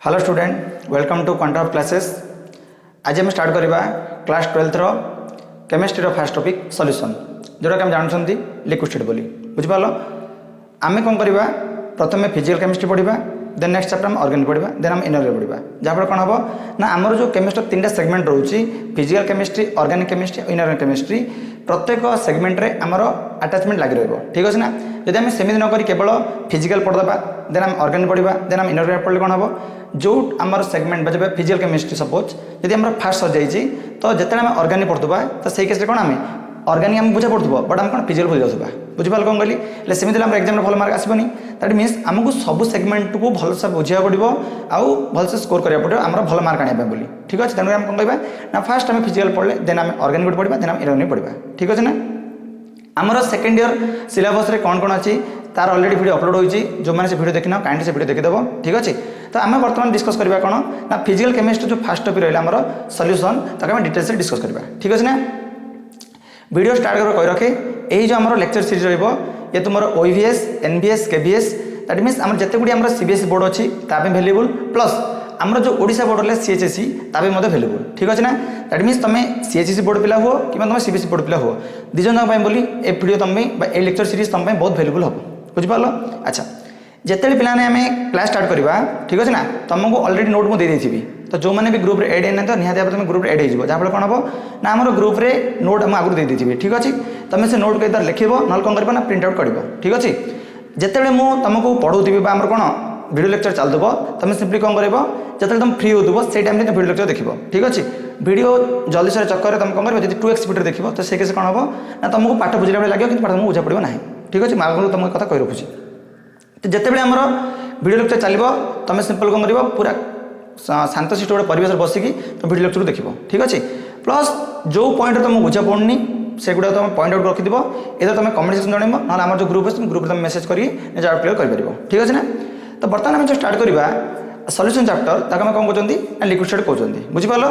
Hello student, welcome to Quantum classes. आज हम start करवा क्लास 12 रो केमिस्ट्री रो फर्स्ट टॉपिक सॉल्यूशन, जोटा कि हम जानछंती लिक्विड स्टेट बोली। बुझि पालो आमे कोन करवा, प्रथमे फिजिकल केमिस्ट्री पढ़िबा, देन नेक्स्ट चैप्टर हम ऑर्गेनिक पढ़िबा, देन हम इनऑर्गेनिक पढ़िबा। जहाँ कौन हम ना आमर जो केमिस्ट्री तीन सेगमेंट रोची, physical chemistry, organic chemistry, inorganic chemistry, प्रत्येक सेगमेंट रे आमर अटैचमेंट लगी रहिबो। ठीक अछि ना। यदि हम सेमिति न करी केवल फिजिकल पढ़दबा, देन हम ऑर्गेनिक पढ़िबा, देन हम इनऑर्गेनिक पढ़ले कोन हबो, जो आमर सेगमेंट बजे फिजिकल केमिस्ट्री सपोज यदि आमर फास्ट सर जाइछि तो जेते हम ऑर्गेनिक पढ़दबा तो सही केस रे कोन हम ऑर्गेनिक हम बुझा पड़थबो, बट हम कोन फिजिकल भूल जाउथबा। बुझि पाल कोन कहली ले सेमिति हम एग्जाम रे भल मार्क आसीबनी। दैट मीन्स हमको सब सेगमेंट को भल से बुझिया पड़िबो आउ भल से स्कोर करिया पड़िबो हमर भल मार्क आनिबा बोली। ठीक अछि। तेनु हम कोन कहबा ना फास्ट हम फिजिकल पढ़ले, देन हम ऑर्गेनिक पढ़िबा, देन हम इनऑर्गेनिक पढ़िबा। ठीक अछि ना। आमर सेकेंड ईयर सिलेबस रे कौन कौन अच्छी तार ऑलरेडी वीडियो अपलोड होइछि, जो मैंने से वीडियो देखिना काइंडली से वीडियो देखिदेव। ठीक अछि। तो आम बर्तमान डिस्कस करबा कोन ना फिजिकल केमिस्ट्री जो फर्स्ट टॉपिक रहला हमर सॉल्यूशन, ताके हम डिटेल्स से डिस्कस करबा। ठीक अछि ना। वीडियो स्टार्ट कर कहि रखे एही जो हमर लेक्चर सीरीज रहइबो, ये तुमर ओईवीएस, एनबीएस, केबीएस, दैट मीन्स हमर जते गुडी हमर सीबीएसई बोर्ड अछि ताबे अवेलेबल, प्लस हमर जो ओडिशा बोर्ड रहले सीएचएसई ताबे मते अवेलेबल। ठीक अछि ना। दैट मीन्स तमे सीएचएसई बोर्ड पिला हो कि तमे सीबीएसई बोर्ड पिला हो, दिजन पय बोली ए वीडियो तमे बा ए लेक्चर सीरीज तमे बहुत अवेलेबल हो। बुझि पालो। अच्छा, जेते पिला ने हमें क्लास स्टार्ट करबा, ठीक अछि ना, तुमको ऑलरेडी नोट मु दे देथिबी। तो जो माने भी ग्रुप रे ऐड हैन तो निहाती आप तुम ग्रुप रे ऐड हो जिवो, जाफल कोन हबो ना हमर ग्रुप रे नोट हम आगु दे देथिबी। ठीक अछि। तमे से नोट के इधर लिखिबो, नल कोन करबो ना प्रिंट आउट करबो। ठीक अछि। जेतेबे मु तुमको पढौथिबी बा हमर कोन वीडियो लेक्चर चल दबो, तमे सिंपली कोन करबो जेतेबे तुम फ्री होतबो सेई टाइम रे वीडियो लेक्चर देखिबो। ठीक अछि। वीडियो जल्दी से चक्कर रे तुम कोन करबो, जदि 2x स्पीड रे देखिबो तो से केस कोन हबो ना तुमको पाठ बुझिला बळे लागियो, किंतु पाठ तुमको बुझा पड़िबो नाही। ठीक अछि। मागु तुमको कथा कहि रखुची। तो जेतेबे हमर वीडियो लेक्चर चलिबो तमे सिंपल कोन करबो, पूरा शांत शिष्ट गोटे परिवेश बसिकी तुम वीडियो लेक्चर देखिबो। ठीक अछि। प्लस जो पॉइंट तुम बुझा पड़नी सेगुडा तुम पॉइंट आउट रखिदिबो, इधर तुम कमेंट सेक्शन जणैबो, ना हमर जो ग्रुप अछि ग्रुप तुम मेसेज करी निज आउट क्लियर करि परिबो। ठीक अछि ना। तो बर्तमान हम जो स्टार्ट करबा सॉल्यूशन चैप्टर, ताके हम कोन कहउचंती ना लिक्विड स्टेट कहउचंती। बुझि पालो।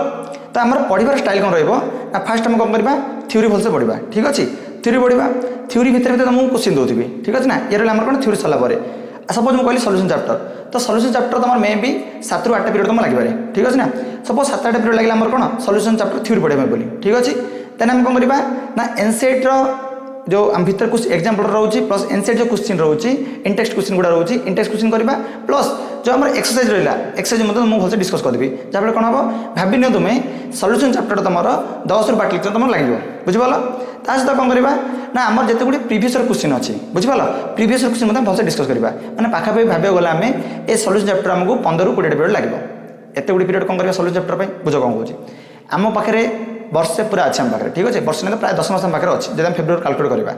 तो हमर पढिबार स्टाइल कोन रहइबो ना फास्ट हम कोन करबा थ्योरी भल से पढिबा। ठीक अछि। थ्योरी पढिबा, थ्योरी भितर तुमको क्वेश्चन दोथिबी। ठीक अछि ना। ये रहला हमर कोन थ्योरी सला परे सपोज मु कहली सॉल्यूशन चैप्टर, तो सॉल्यूशन चैप्टर तुम मे बी 7 ରୁ 8 पीरियड तुम लागि पारे। ठीक अछि ना। सपोज 7-8 पीरियड लागिला हमर कोन सॉल्यूशन चैप्टर थ्योरी पढिबा बोली। ठीक अछि। तने हम कोन करबा ना एनसेट रो जो हम भीतर कुछ एग्जांपल रहउची, प्लस एनसेट जो क्वेश्चन रहउची, इनटेक्स्ट क्वेश्चन गुडा रहउची, इनटेक्स्ट क्वेश्चन करबा, प्लस जो हमर एक्सरसाइज रहला एक्सरसाइज मतलब मु भलसे डिस्कस कर देबी। जाबले कोन हबो भाबी नियो तुमे सॉल्यूशन चैप्टर तमरो 10 ରୁ 12 लेक्चर तमरो लागि जो। बुझि पालो। ता सहित कोन करबा ना हमर जते गुडी प्रीवियस ईयर क्वेश्चन अछि, बुझि पालो, प्रीवियस ईयर क्वेश्चन मतलब भलसे डिस्कस करबा। माने पाखा पे भाबे गला हमें ए सॉल्यूशन चैप्टर हमको 15 ରୁ 20 पीरियड लागिबो। एते गुडी पीरियड कोन करबा सॉल्यूशन चैप्टर पे बुझो कोन कहउची। आम पाखरे वर्षे पूरा अच्छे हम पाखे। ठीक अच्छे। वर्ष नहीं तो प्राय 10 मास पाखे अच्छे। जब हम फेब्रुआरी कैलकुलेट करवा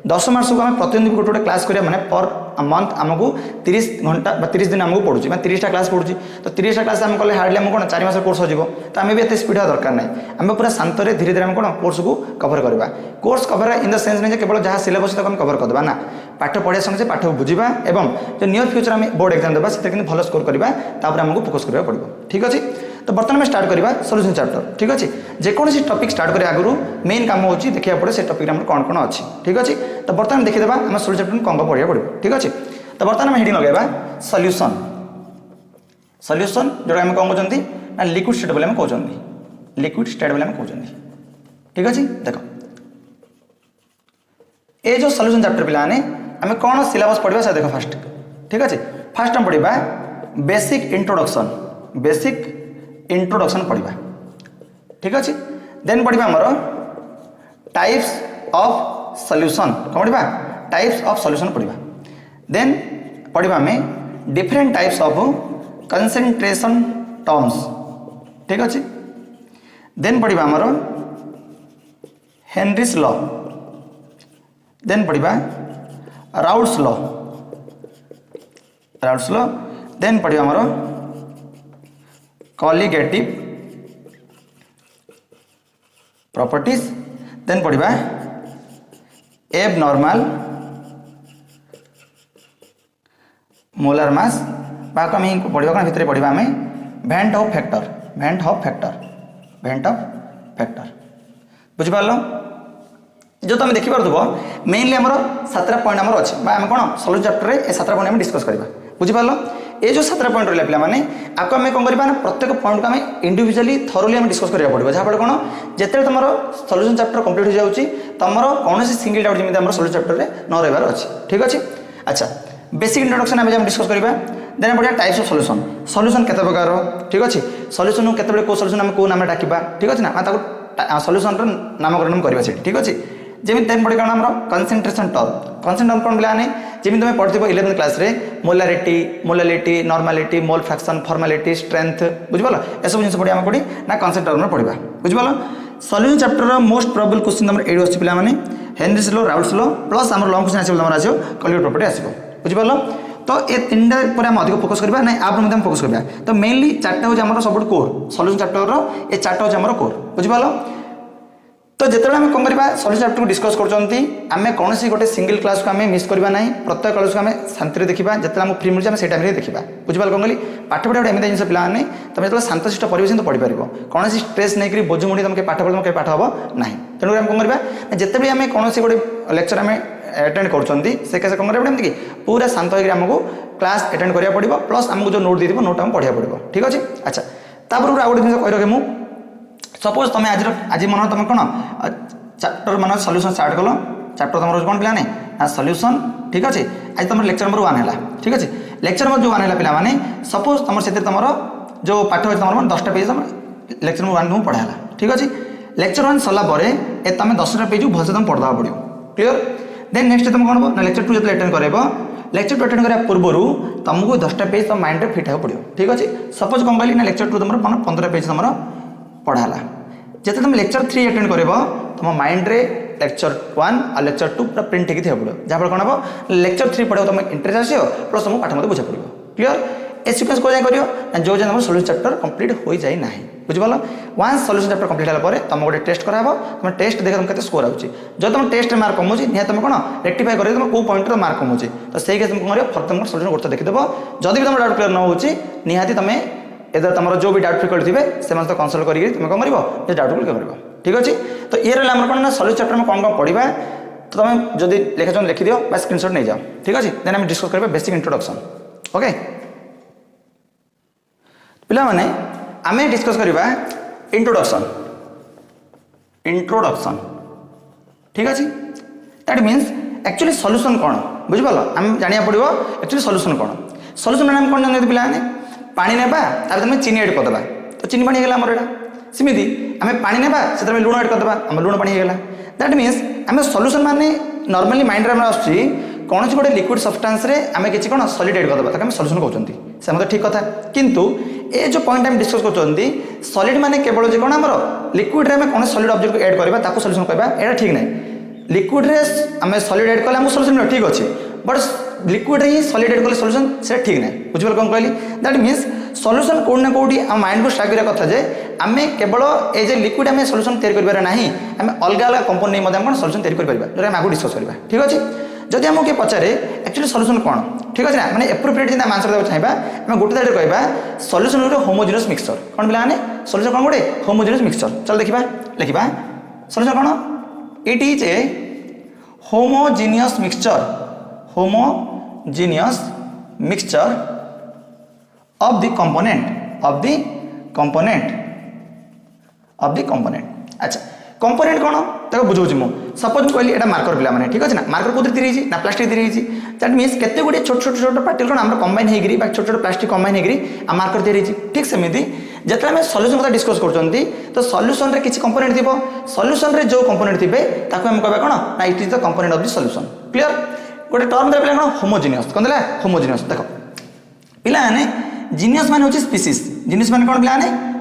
10 मास को आम प्रतिदिन गोटे गोटे क्लास करिया माने पर मंथ आमको 30 घंटा 30 दिन आमको पड़ुची, मैं 30टा क्लास पड़ुची। तो 30टा क्लास आम कले हार्डली आम कौन 4 मास कोर्स हो जिवो, तो आम भी एते स्पीड हवा दरकार नहीं। आम पूरा शांत रे धीरे धीरे आम कौन कोर्स को कवर करवा। Course cover in the sense नहीं केवल जहाँ सिलेबस तक हम कवर करदबा ना, पाठ पढ़िया संगे पाठ बुझा एवं जो नियर फ्यूचर आम बोर्ड एग्जाम देवा से भल स्कोर करवा, तापर आमको फोकस करबा पड़िबो। ठीक अछि। तो बर्तमान में स्टार्ट करवा सॉल्यूशन चैप्टर। ठीक अच्छे। जेकोसी टॉपिक स्टार्ट करिया आगु मेन काम होची देखिया पड़े से टॉपिक हमर कोन कोन अछि। ठीक अछि। तो बर्तमान देखि देबा हम सॉल्यूशन चैप्टर कोन पढ़िया पड़िबो। ठीक अछि। तो बर्तमान हम हेडिंग लगाइबा सॉल्यूशन। सॉल्यूशन जो हम कोन कहउचंती ना लिक्विड स्टेट बोले हम कहउचंती, लिक्विड स्टेट बोले हम कहउचंती। ठीक अछि। देखो ए जो सॉल्यूशन चैप्टर पिला ने हमें कोन सिलेबस पढ़िबा से देखो फास्ट। ठीक अछि। फास्ट हम पढ़िबा बेसिक इंट्रोडक्शन, बेसिक इंट्रोडक्शन पढ़िबा। ठीक अछि। देन पढ़िबा हमर टाइप्स ऑफ सॉल्यूशन, कोन पढ़िबा टाइप्स ऑफ सॉल्यूशन पढ़िबा। देन पढ़िबा में different types of concentration terms. ठीक अछि। देन पढ़िबा हमर हेनरीज लॉ। देन पढ़िबा Raoult's law, Raoult's law. Then पढ़िबा हमर कॉलिगेटिव प्रॉपर्टीज। देन पढ़िबा एबनॉर्मल मोलर मास, बाको हम पढ़िबा कोन भितर पढ़िबा हमें van't Hoff factor, van't Hoff factor, van't Hoff factor. बुझि पालो। जो तुम देखि पारथबो मेनली हमर 7टा पॉइंट हमर अछि, बा हम कोन सॉल्यूशन चैप्टर रे ए 7टा पॉइंट हम डिस्कस करबा। बुझि पालो। ये जो 7 पॉइंट रहा पिला माने आपको आम कौन करवा प्रत्येक पॉइंट को आम इंडिविजुअली थरोली आम डिस्कस करा पड़ो जहाँफल कौन जिते तुम सल्यूशन चैप्टर कंप्लीट हो जाऊँगी तुम कौन सिंगल डाउट जमी सल्यूशन चैप्टर में न रही अच्छे ठीक अच्छे। अच्छा बेसिक इंट्रोडक्शन आम डिस्कस करवा देन बढ़िया टाइप्स ऑफ सॉल्यूशन सॉल्यूशन केते प्रकार ठीक अच्छे सॉल्यूशन केते को सॉल्यूशन आम को नाम डाकिबा ठीक अच्छे ना सॉल्यूशन नामकरण करवा ठीक अच्छे जमी तेन पड़े कौन आम कनसेंट्रेशन टर्म कौन पिलाने जमी तुम पढ़ी 11th क्लास रे molality normality mole fraction formality strength बुझिपाल एसब जिन पढ़ी आम कौटी ना कनसेंट टर्म पढ़ा बुझिपाल solution chapter most probable question तुम एडी अच्छी पे Henry's law Raoult's law plus आम लॉन्ग क्वेश्चन आसो तुम आसो कलियर प्रॉपर्टी आसो बुझिपाल तो ये 3टा पर हम अधिक फोकस करबा ना आप में फोकस करबा तो मेनली 4टा हो हमर सब कोर सॉल्यूशन चैप्टर ये 4टा हो हमर कोर बुझिपाल तो जिते आम कौन करवा सॉल्यूशन चैप्टर को डिस्कस करें कौन सी गोटे सिंगल क्लास को आम मिस करवा ना प्रत्येक क्लास को आम शांति देखा जिते आम फ्री मिलूँ से टाइम देखा बुझिपाल कौन कहली पाठ पढ़ा गोटे एमती जिन पे तुम जो शांतशिष्ट परिवेश तो पढ़ी पार कौन स्ट्रेस नहीं बोझ मुड़ी तुम पाठ पढ़ पाठ हम ना तेणुकर आम कौन करवा जिते भी आम कौन गोटे लेक्चर आम अटेंड कर केस कौन करवा पूरा शांत होकर आमको क्लास अटेंड करा पड़ो प्लस आमको जो नोट देव नोट आम पढ़ा पड़ो ठीक अच्छे। अच्छा तापर आउ गोटे जिन कही रखे मुझे सपोज तुम आज मन तुम कौन चैप्टर मान सॉल्यूशन स्टार्ट कल चैप्टर तुम कौन पिलाने ना सॉल्यूशन ठीक अच्छे आज तुम लेक्चर नंबर 1 है ठीक अच्छे लेक्चर नंबर जो 1 है पिलाने सपोज तुम से तुम जो पाठ है तुम 10टा पेज तुम लेक्चर नंबर 1 तुम पढ़ा ठीक अच्छे लेक्चर 1 सरला तुम 10टा पेज भलसे तुम पढ़ा पड़ो क्लीयर देन नेक्स्ट तुम कौन ना लेक्चर 2 जो अटेंड कर लेक्चर 2 अटेंड कराया पूर्व तुमको 10टा पेज तुम माइंड में फिट हो पड़ो ठीक अच्छे सपोज कौन कहली ना लेक्चर 2 तुम 15 पेज तुम पढ़ाला जिते तुम लेक्चर 3 अटेंड कर तुम माइंड रे लेक्चर 1 और लेक्चर 2 पूरा प्रिंट होगी थे पड़ो जहाँ कौन हम लेक्चर 3 पढ़ो तुम इंटरेस्ट आसो प्लस तुमको पाठ मत बुझा पड़ो क्लीयर ए सिक्वेंस को कर जो तुम सॉल्यूशन चैप्टर कंप्लीट हो जाए ना बुझिपाल वन्स सॉल्यूशन चैप्टर कंप्लीट होगा तुम गोटे टेस्ट कराब तुम टेस्ट देख तुम स्कोर आउची जो तुम टेस्ट मार्क कमुची निहत तुम कौन रेक्टिफाई कर तुम कौ पॉइंट मार्क कमुची तो सही केस तुम कौन कर तुम सॉल्यूशन गोटे देखीदेव जदि भी तुम डाउट क्लियर न होची निहाती तुम इधर तुम जो भी डाउट फ्रिक्वेंट थे से कनसल्ट कर तुम कौन कर डाउट क्लियर कर ठीक अच्छे। तो ये रहा कौन ना सॉल्यूशन चैप्टर में कौन कौन पढ़ा तो तुम जो लिखा लिखी दियो बस स्क्रीनशॉट नहीं जाओ ठीक अच्छे। देन आम डिस्कस करें बेसिक इंट्रोडक्शन ओके पिला माने आमे डिस्कस करवा इंट्रोडक्शन ठीक अच्छे दैट मीन्स एक्चुअली सॉल्यूशन कौन बुझिपाल आम जाना पड़ो एक्चुअली सॉल्यूशन कौन सॉल्यूशन मैंने कौन जानते पिला पानी नेबा तुम चीनी एड करदे तो चीनी पानी होगा आमर सेमती आम पानी नेबा से लुण एड करदे आम लुण पानी होगा दैट मीन्स आम सॉल्यूशन माने नॉर्मली माइंड में आसूँ कौन गोटे लिक्विड सब्सटेंस रे आम किसी कौन सॉलिड एड करदे ताकि सॉल्यूशन कहते से मतलब ठीक कथा किंतु ए जो पॉइंट आम डिस्कस करते सॉलिड माने केवल जो कौन आम लिक्विड रे कौन सॉलिड ऑब्जेक्ट एड करवा सॉल्यूशन कहवा यहाँ ठीक नहीं लिक्विड रे आम सॉलिड एड कले सॉल्यूशन ठीक अच्छे बट लिक्विड रे ही सॉलिड एड कले सॉल्यूशन से ठीक नहीं बुझिपाल कौन कहली दैट मीन्स सॉल्यूशन कौन ना कौटी आम माइंड को स्ट्राइक करा कथा जे आम केवल एज ए लिक्विड आम सॉल्यूशन तैयारी कर ना आम अलग अलग कंपोनेंट नहीं कौन सॉल्यूशन तैयारी कर जो आगे डिस्कस करवा ठीक अच्छे। जदि आमको किए पचारे एक्चुअली सॉल्यूशन कौन ठीक अच्छे ना मैंने एप्रोप्रिएट जिन आंसर देना चाहिए आम गोटे दाइट कहवा सॉल्यूशन गोटे होमोजेनियस मिक्सचर कौन पे सॉल्यूशन कौन गोटे होमोजेनियस मिक्सचर चल देखा लिखा सॉल्यूशन कौन it is A homogeneous mixture of the component अच्छा कंपोनेंट कौन तक बुझाऊँ मुझे सपोज कहली एटा मार्कर पिला माने ठीक अच्छे ना मार्कर कौन तैयारी ना प्लास्टिक तैयारी दैट मीन्स केते गुड़े छोट पार्टिकल कौन आम कंबाइन होगी छोट प्लास्टिक कंबाइन होगी मार्कर तैयारी ठीक सेमती जिते आम सॉल्यूशन कथा डिस्कस कर तो सॉल्यूशन रे किसी कंपोनेंट थी सॉल्यूशन रे जो कंपोनेंट थे ताको हम कहबा कौन ना it is the component of the solution clear गोटे टर्म दे पिला कौन होमोजेनियस कौन देला होमोजेनियस देख पिला माने जीनियस माने होची स्पीसीज जीनियस माने कौन पिला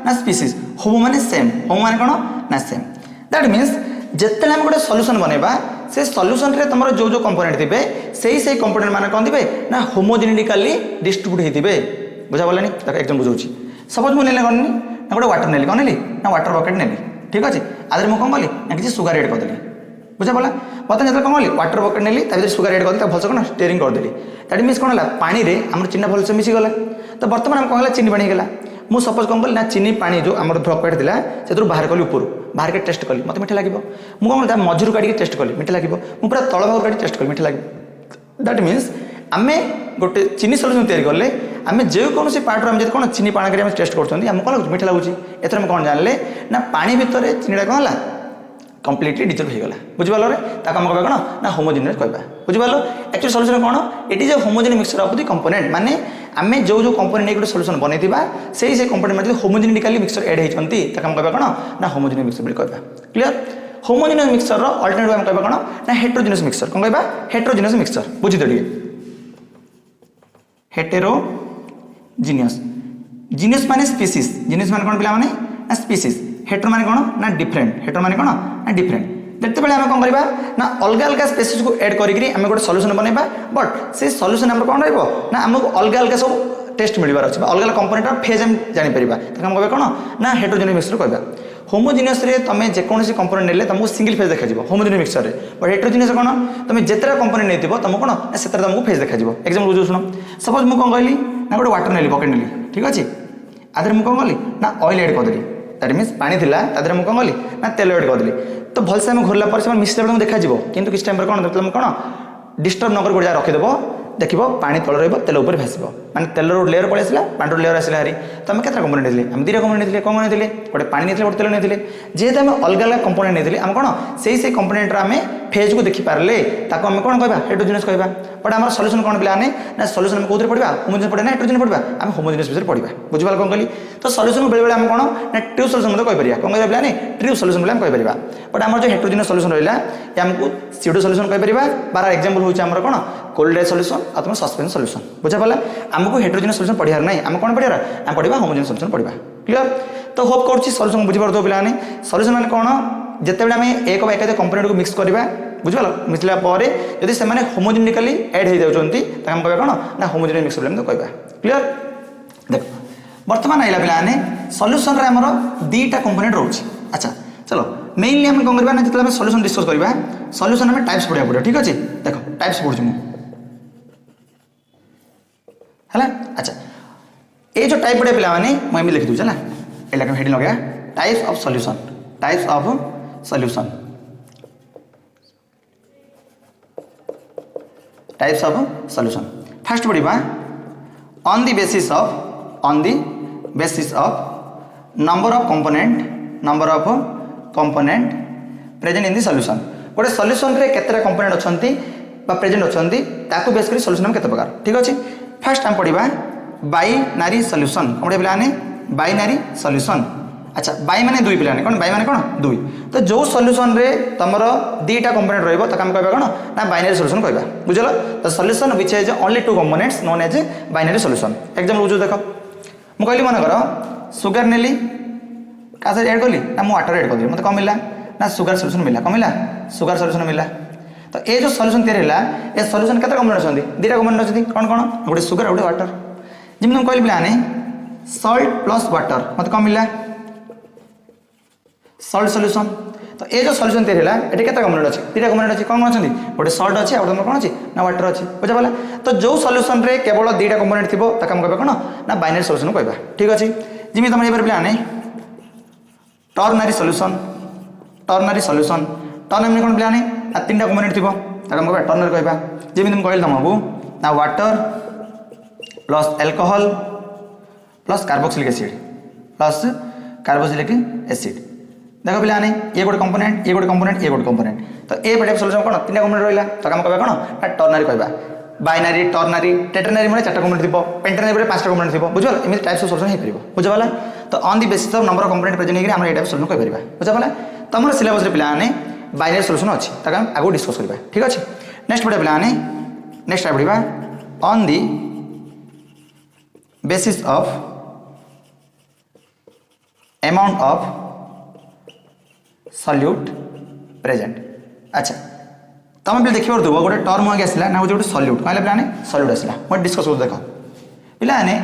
ना स्पीसीज होमो माने सेम होमो माने कौन ना सेम दैट मीन्स जिते आम गोटे सॉल्यूशन बनवा से सॉल्यूशन रे तुम जो कंपोनेंट थे से कंपोनेंट माने कौन थे ना होमोजेनिकली डिस्ट्रीब्यूट होते बुझा पड़ानी एकदम बुझाऊँ सपोज मुझे कौन ना गोटे वाटर नेली कौन नेली ना वाटर बकेट नेली ठीक अच्छे आदि मुझे कौन कली ना किसी सुगार एड करदेली बुझा पड़ा बता जो कौन कली वाटर बकेट नेली सुगार एड कर भलसे कौन स्टेयरिंग करदेली दैट मीन्स कौन है पानी रे आम चीनी भलसे मिसीगला तो बर्तमान आम कौन चीनी पानी होगा मुझे सपोज कौन कली ना चीनी पानी जो आम बकेट थी से बाहर कली ऊपर बाहर के टेस्ट कली मत मीठा लगे मुझे कौन मझुर काढ़ टेस्ट कली मीठा लगे मुझे पूरा तल भाग काढ़ टेस्ट कली मीठा लगे दैट मीन्स आम गोटे चीनी सॉल्यूशन तैयारी कले आम जेको पार्ट आम कौन चीनी पाण कर टेस्ट कर कौन मीठा लगुच एथर आम कौन जानले ना पानी भितर चीनीटा कौन है कम्प्लीटली डिजल्व हो गला बुझिपाल आम कह कौन ना होमोजेनियस कहवा बुझिपाल एक्चुअली सल्यूशन कौन it is a homogenic mixture of the component माने आम जो जो कंपोनेंट नहीं गोटे सल्यूशन बनैथिबा से कंपोनेंट में होमोजेनिकली मिक्सचर एड होती आम कह कौन ना होमोजेनिक मिक्सचर कहवा क्लियर होमोजेनियस मिक्सचर अल्टरनेटिव आम कह कौन ना हेटेरोजेनियस मिक्सचर कौन कहवा हेटेरोजेनियस मिक्सचर बुझी तो हेटेरोजेनियस जीनियस माने स्पीसीज जीनियस माने कौन पिला माने ना स्पीसीज हेटेरो माने कौन ना डिफरेंट हेटेरो माने कौन ना डिफरेंट देखते बेले आम कौन करवा ना अलग अलग स्पेसीज को एड करी आम गोटे सल्यूशन बनैबा बट से सल्यूशन आम कौन रहा ना आमको अलग अलग सब टेस्ट मिलबार अच्छे अलग अलग कंपोनेंट फेज आम जापर तो आम कह कौन ना हेटेरोजेनियस मिक्सचर कहवा होमोजेनियस रे तुम जेकोसी कंपोनेंट नेले तुमको सिंगल फेज देखा होमोजेनियस मिक्सचर बट हेटेरोजेनियस कौन तुम जितने कंपोनेंट नहीं तुमको कौन से तुमको फेज देखा एक्जाम्पल बुझो शुण सपोज मुझे कौन कहली ना गोटे वाटर नेली पकेट नेली ठीक अच्छे आधे मुझे कौन कली ना ऑयल एड करदेली दैट मीन्स पानी थिला तादरे मुझे कौन कली ना तेल एड करदेली तो भलसे आम घोरला पर से मिसला बेलू देखा कि किस टाइम कौन तुम कौन डिस्टर्ब नकर गोटे रखीदेव देख पानी तल रेल उपर भाषो माने तेल लेयर पड़े आसला पानी लेयर आसला हारी तो आम केतना कंपोनेंट नहीं आम 2टा कंपोनेंट नहीं कौन नहीं गोटे पानी नहीं गोटे तेल नहीं जेहेतु आम अलग अलग कंपोनेंट नहीं आम कौन से कंपोनेंट आम फेज को देखिपारे ताको आम कौन कहवा हेटेरोजेनियस कहवा बट आम सल्यूशन कौन पिलाने ना सल्यूशन आम कौन पढ़ा होमोजेनियस पढ़ा ना हेटेरोजेनियस पढ़ा आम होमोजेनियस विषय पढ़ा बुझिपाल कौन कहली तो सल्यूशन बेले बेले आम कौन ना ट्रू सल्यूशन कहीपर कौन कह पिलाने ट्रू सल्यूशन आम कहीपर बट आम जो हेटेरोजेनियस सल्यूशन रहा ये आमको सीडो सल्यूशन कहीपर बार एक्जाम्पल होम कौन कोल्ड ड्राई सल्यूशन और तुम सस्पेंस सल्यूशन बुझा पाला आमको हेटेरोजेनियस सल्यूशन पढ़ार ना आम कौन पढ़ा आम पढ़ा होमोजेनियस सल्यूशन पढ़ा क्लियर तो होप कर सल्यूशन बुझीपार पे सल्यूशन मैंने कौन जिते आम एक एकाधिक कंपोनेंट को मिक्स करवा बुझिपाल मिसला जदि से होमोजेनिकली एड हो जाती आम कह कौन ना होमोजेनियस मिक्सचर तो कहवा क्लियर देख बर्तमान आइला पे सल्यूशन रे हमर 2टा कंपोनेंट रोचे अच्छा चलो मेनली आम कौन करवा ना जिते सल्यूशन डिस्कस करवा सल्यूशन आम टाइप्स पढ़ा पड़ो ठीक अच्छे देख टाइप्स पढ़ू है अच्छा ये जो टाइप पढ़े पे मुझे लिखी दूसरी है ये हेडिंग लगे types of solution types of solution types of solution first पढ़ा on the basis of number of component present in the solution गोटे सॉल्यूशन रे केतेटा कंपोनेंट अच्छी प्रेजेंट अच्छी ताकू बेस कर सॉल्यूशन केते प्रकार ठीक अच्छे फर्स्ट आम पढ़ा बाइनारी सॉल्यूशन कौन पढ़ा पिलाने बाइनारी सॉल्यूशन अच्छा बाई माने 2 पिलाने कौन बाई माने कौन 2 तो जो सॉल्यूशन रे तमरो 2टा कंपोनेंट रहइबो त काम कहबा कौन ना बाइनरी सॉल्यूशन कहबा बुझलो तो solution which has only 2 components known as binary solution example बुझो देखो मु कहली मन करो सुगर नेली का से ऐड करली ना मु वाटर ऐड कर दी मते कम मिला ना सुगर सॉल्यूशन मिला कम मिला सुगर सॉल्यूशन मिला तो ये जो सॉल्यूशन तैयार है ये सॉल्यूशन केते कंपोनेंट अछि 2टा कंपोनेंट अछि कौन कौन गोटे सुगर गोटे वाटर जिम तुम कहली पिलाने सॉल्ट प्लस वाटर मत कम मिला सॉल्ट सॉल्यूशन तो ये जो सॉल्यूशन तैयार है ये केते कंपोनेंट अछि 2टा कंपोनेंट अछि कौन अछि गोटे सॉल्ट अछि और तुम कौन अछि ना वाटर अछि बुझा पाला तो जो सॉल्यूशन रे केवल 2टा कंपोनेंट थिबो त काम कहबा कोन ना बाइनरी सॉल्यूशन कहबा ठीक अछि जिमि तुम ये पिलाने टर्नरी सॉल्यूशन टर्नरी कौन पिलाने आ 3टा कंपोनेंट थिबो त काम कहबा टर्नरी कहबा जिमि तुम कहल तुमको ना water plus alcohol plus carboxylic acid देखो पिलाने ये गोटे कंपोनेंट ये गोटे कंपोनेंट ये गोटे कंपोनेंट तो ये टाइप सॉल्यूशन कौन 3टा कंपोनेंट रहिला तो काम कहबा कोन ना टर्नरी कहबा बाइनरी टर्नरी टेटरनरी माने 4टा कंपोनेंट थिबो पेंटरनरी माने 5टा कंपोनेंट थिबो बुझल एमि टाइप्स ऑफ सॉल्यूशन हे परिबो बुझवाला तो on the basis of number of component present हे हम ये टाइप सॉल्यूशन कह परिबा बुझवाला तो हमर सिलेबस रे पिलाने बाइनरी सॉल्यूशन अछि ताका हम आगो डिस्कस करबा ठीक अछि नेक्स्ट पढे पिलाने नेक्स्ट पढिबा on the basis of amount of solute present अच्छा तुम पे देखिए देव गोटे टर्म आगे आसला ना गोटे सल्यूट कहले पिलाने सल्यूट आसला मैं डिस्कस कर देख पिलाने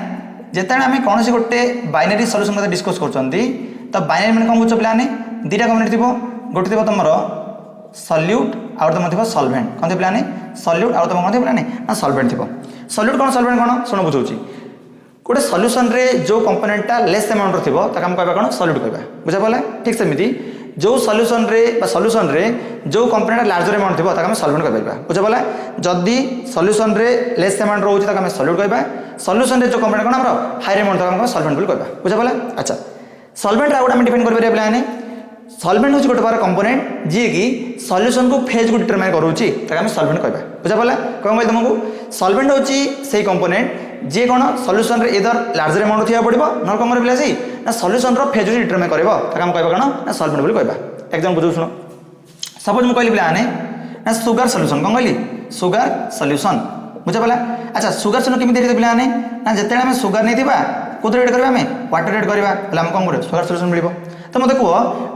जिते आम कौन से गोटे बाइनरी सॉल्यूशन मत डिस्कस करछंती तो बाइनरी माने कौन बुझ पिलाने 2टा कंपोनेंट थिबो गोटे थिबो तुमरो सल्यूट और तुम थिबो सॉल्वेंट कौन थे पिलाने सल्यूट और तुम कौन थे पिलाने ना सॉल्वेंट थिबो सल्यूट कौन सुन बुझौची गोटे सॉल्यूशन रे जो कंपोनेंटा लेस अमाउंट रो थिबो त हम कहबा कोन सॉल्यूट कहबा बुझा पला ठीक सेमिति जो सॉल्यूशन रे जो कंपोनेंट लार्जर अमाउंट थी आम सॉल्वेंट कह बुझे बोला जदि सॉल्यूशन रे लेस अमाउंट रोचे आम सॉल्यूट कह सॉल्यूशन रे जो कंपोनेंट कौन आम हायर अमाउंट आम सॉल्वेंट बोली कह बुझे बोला। अच्छा सॉल्वेंट आउट आम डिफाइन कर पारे सॉल्वेंट हूँ गोटे प्रकार कंपोनेंट जी की सॉल्यूशन को फेज को डिटरमाइन करूँगी आम सॉल्वेंट कह बुझे बोला कौन कह तुमको सॉल्वेंट हूँ से कंपोनेंट जी कौन सॉल्यूशन रे इधर लार्जर अमाउंट थी पड़ो न कौन कर पिला ना सॉल्यूशन रो फेज डिटरमाइन कर आम कह कौन ना सॉल्वेंट बोली कह एग्जाम बुझू शुण सपोज मुझे कहली पिलाने ना सुगर सॉल्यूशन कौन कहली सुगर सॉल्यूशन बुझे पाला। अच्छा सुगर सॉल्यूशन केमी पिलाने ना जिते आम सुगर नहीं कौन रेड करवा आम वाटर रेड करवा आम कौन कर सुगर सॉल्यूशन मिल तो मतलब कह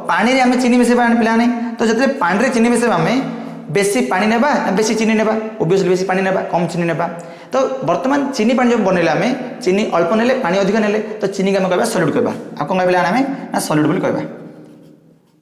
पानी आम चीनी मिसेबा पिलाने तो जिते पानी चीनी मिसेबा आम बेसी पानी नेबा बेसी चीनी नेबा ओबियसली बेसी पानी नेबा कम चीनी नेबा तो बर्तमान चीनी पानी जो बनइले आम चीनी अल्प नेले पानी अधिक नेले तो चीनी के आम कह सॉलिड कहवा आ कौन कह आम ना सॉलिड बोली कहवा